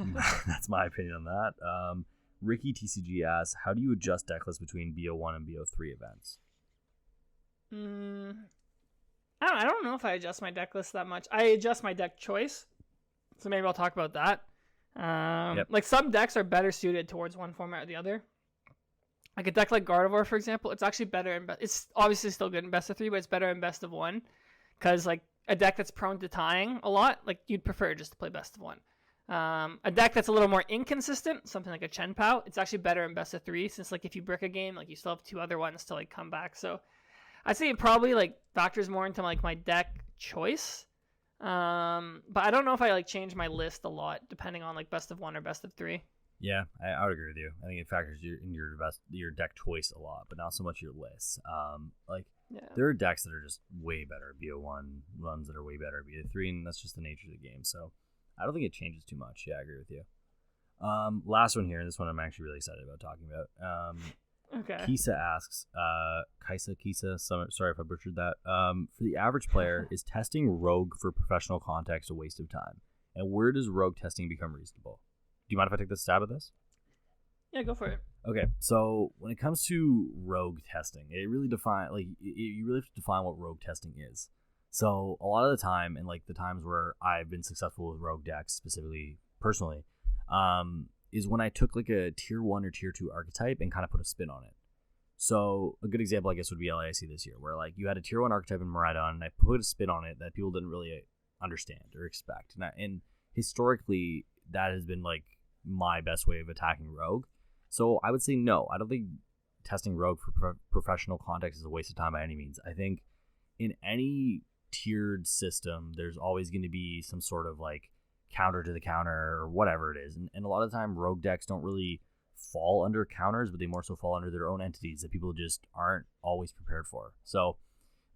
that's my opinion on that. Ricky TCG asks, how do you adjust deck lists between BO1 and BO3 events? I don't know if I adjust my deck list that much. I adjust my deck choice, so maybe I'll talk about that. Like some decks are better suited towards one format or the other. Like a deck like Gardevoir, for example, it's actually better in it's obviously still good in best of 3, but it's better in best of 1, because like a deck that's prone to tying a lot, like you'd prefer just to play best of 1. A deck that's a little more inconsistent, something like a Chen Pao, it's actually better in best of 3, since like if you brick a game, like you still have 2 other ones to like come back. So I'd say it probably like factors more into like my deck choice. But I don't know if I like change my list a lot depending on like best of 1 or best of 3. Yeah, I would agree with you. I think it factors in your deck choice a lot, but not so much your list. There are decks that are just way better BO1, runs that are way better BO3, and that's just the nature of the game. So I don't think it changes too much. Yeah, I agree with you. Last one here, and this one I'm actually really excited about talking about. Okay. Kisa asks, Kisa, sorry if I butchered that. For the average player, is testing Rogue for professional context a waste of time? And where does Rogue testing become reasonable? Do you mind if I take this stab at this? Yeah, go for it. Okay, so when it comes to Rogue testing, it really you really have to define what Rogue testing is. So a lot of the time, and like the times where I've been successful with Rogue decks, specifically personally, is when I took like a tier 1 or tier 2 archetype and kind of put a spin on it. So a good example, I guess, would be LAIC this year, where like you had a tier 1 archetype in Miraidon, and I put a spin on it that people didn't really understand or expect. And historically, that has been like my best way of attacking Rogue. So I would say no. I don't think testing Rogue for professional context is a waste of time by any means. I think in any tiered system, there's always going to be some sort of like counter to the counter or whatever it is. And a lot of the time, Rogue decks don't really fall under counters, but they more so fall under their own entities that people just aren't always prepared for. So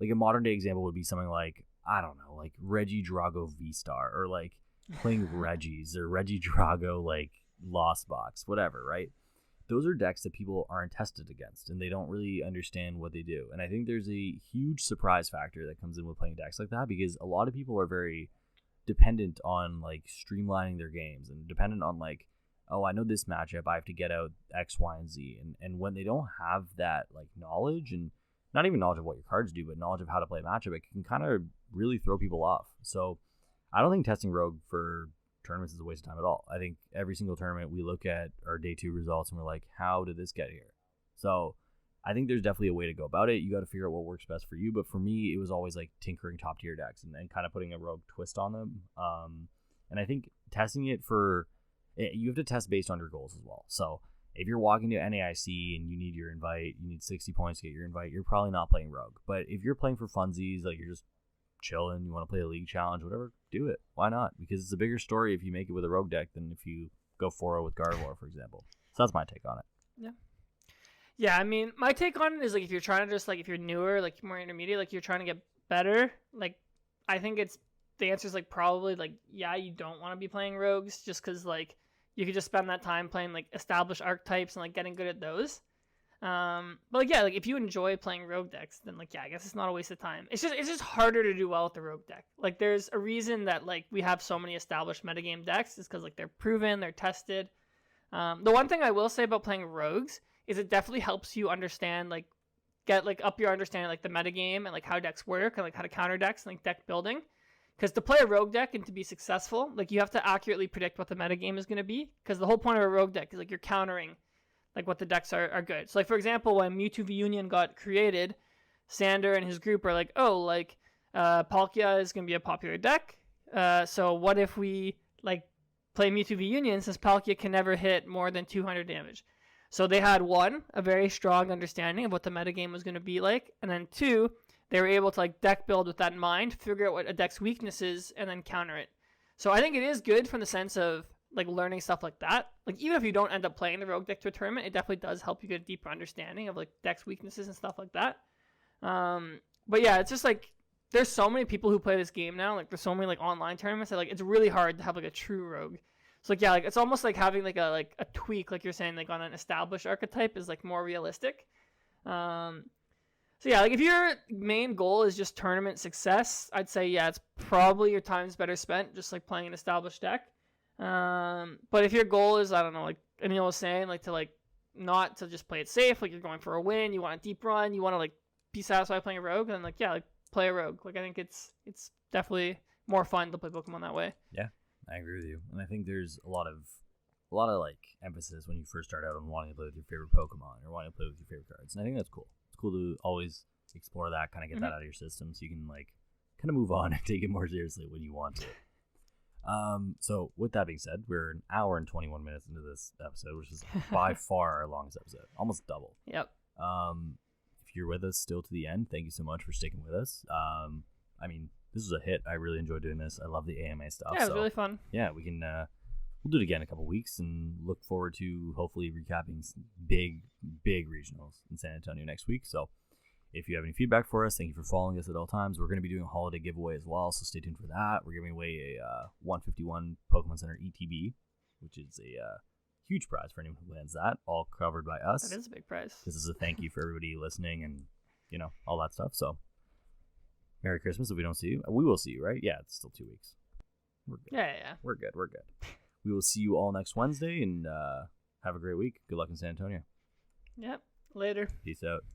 like a modern day example would be something like, I don't know, like Reggie Drago V-Star, or like playing Reggies or Reggie Drago like Lost Box, whatever, right? Those are decks that people aren't tested against, and they don't really understand what they do. And I think there's a huge surprise factor that comes in with playing decks like that, because a lot of people are very dependent on like streamlining their games and dependent on like, oh, I know this matchup, I have to get out X, Y, and Z. And when they don't have that like knowledge, and not even knowledge of what your cards do, but knowledge of how to play a matchup, it can kind of really throw people off. So I don't think testing Rogue for tournaments is a waste of time at all. I think every single tournament we look at our day 2 results and we're like, how did this get here? So I think there's definitely a way to go about it. You got to figure out what works best for you. But for me, it was always like tinkering top tier decks and kind of putting a Rogue twist on them. And I think testing it you have to test based on your goals as well. So if you're walking to NAIC and you need your invite, you need 60 points to get your invite, you're probably not playing Rogue. But if you're playing for funsies, like you're just chilling, you want to play a league challenge, whatever, do it. Why not? Because it's a bigger story if you make it with a Rogue deck than if you go 4-0 with Gardevoir, for example. So that's my take on it. Yeah, I mean, my take on it is like, if you're trying to just like, if you're newer, like more intermediate, like you're trying to get better, like I think it's the answer is like probably like, yeah, you don't want to be playing rogues just because like you could just spend that time playing like established archetypes and like getting good at those. But like, yeah, like if you enjoy playing rogue decks, then like, yeah, I guess it's not a waste of time. It's just harder to do well with the rogue deck. Like there's a reason that like we have so many established metagame decks is because like they're proven, they're tested. The one thing I will say about playing rogues is it definitely helps you understand like get like up your understanding like the metagame and like how decks work and like how to counter decks and like deck building. Because to play a rogue deck and to be successful, like you have to accurately predict what the metagame is going to be. Because the whole point of a rogue deck is like you're countering like what the decks are good. So like for example, when Mewtwo v Union got created, Sander and his group are like, oh, like Palkia is going to be a popular deck. So what if we like play Mewtwo v Union since Palkia can never hit more than 200 damage? So they had one, a very strong understanding of what the metagame was going to be like, and then two, they were able to like deck build with that in mind, figure out what a deck's weakness is, and then counter it. So I think it is good from the sense of like learning stuff like that. Like even if you don't end up playing the rogue deck to a tournament, it definitely does help you get a deeper understanding of like deck's weaknesses and stuff like that. But yeah, it's just like there's so many people who play this game now. Like there's so many like online tournaments that like it's really hard to have like a true rogue. So like yeah, like it's almost like having like a tweak, like you're saying, like on an established archetype is like more realistic. So yeah, like if your main goal is just tournament success, I'd say yeah, it's probably your time's better spent just like playing an established deck. But if your goal is, I don't know, like Aneil was saying, like to like not to just play it safe, like you're going for a win, you want a deep run, you want to like be satisfied playing a rogue, then like yeah, like play a rogue. Like I think it's definitely more fun to play Pokemon that way. Yeah, I agree with you, and I think there's a lot of like emphasis when you first start out on wanting to play with your favorite Pokemon or wanting to play with your favorite cards, and I think that's cool. It's cool to always explore that, kind of get that out of your system, so you can like kind of move on and take it more seriously when you want to. So with that being said, we're an hour and 21 minutes into this episode, which is by far our longest episode, almost double. Yep. If you're with us still to the end, thank you so much for sticking with us. I mean, this was a hit. I really enjoyed doing this. I love the AMA stuff. Yeah, it was really fun. Yeah, we can we'll do it again in a couple weeks and look forward to hopefully recapping some big regionals in San Antonio next week. So if you have any feedback for us, thank you for following us at all times. We're going to be doing a holiday giveaway as well, so stay tuned for that. We're giving away a 151 Pokemon Center ETB, which is a huge prize for anyone who wins that, all covered by us. That is a big prize. This is a thank you for everybody listening and, you know, all that stuff. So Merry Christmas if we don't see you. We will see you, right? Yeah, it's still 2 weeks. We're good. Yeah. We're good. We will see you all next Wednesday, and have a great week. Good luck in San Antonio. Yep. Later. Peace out.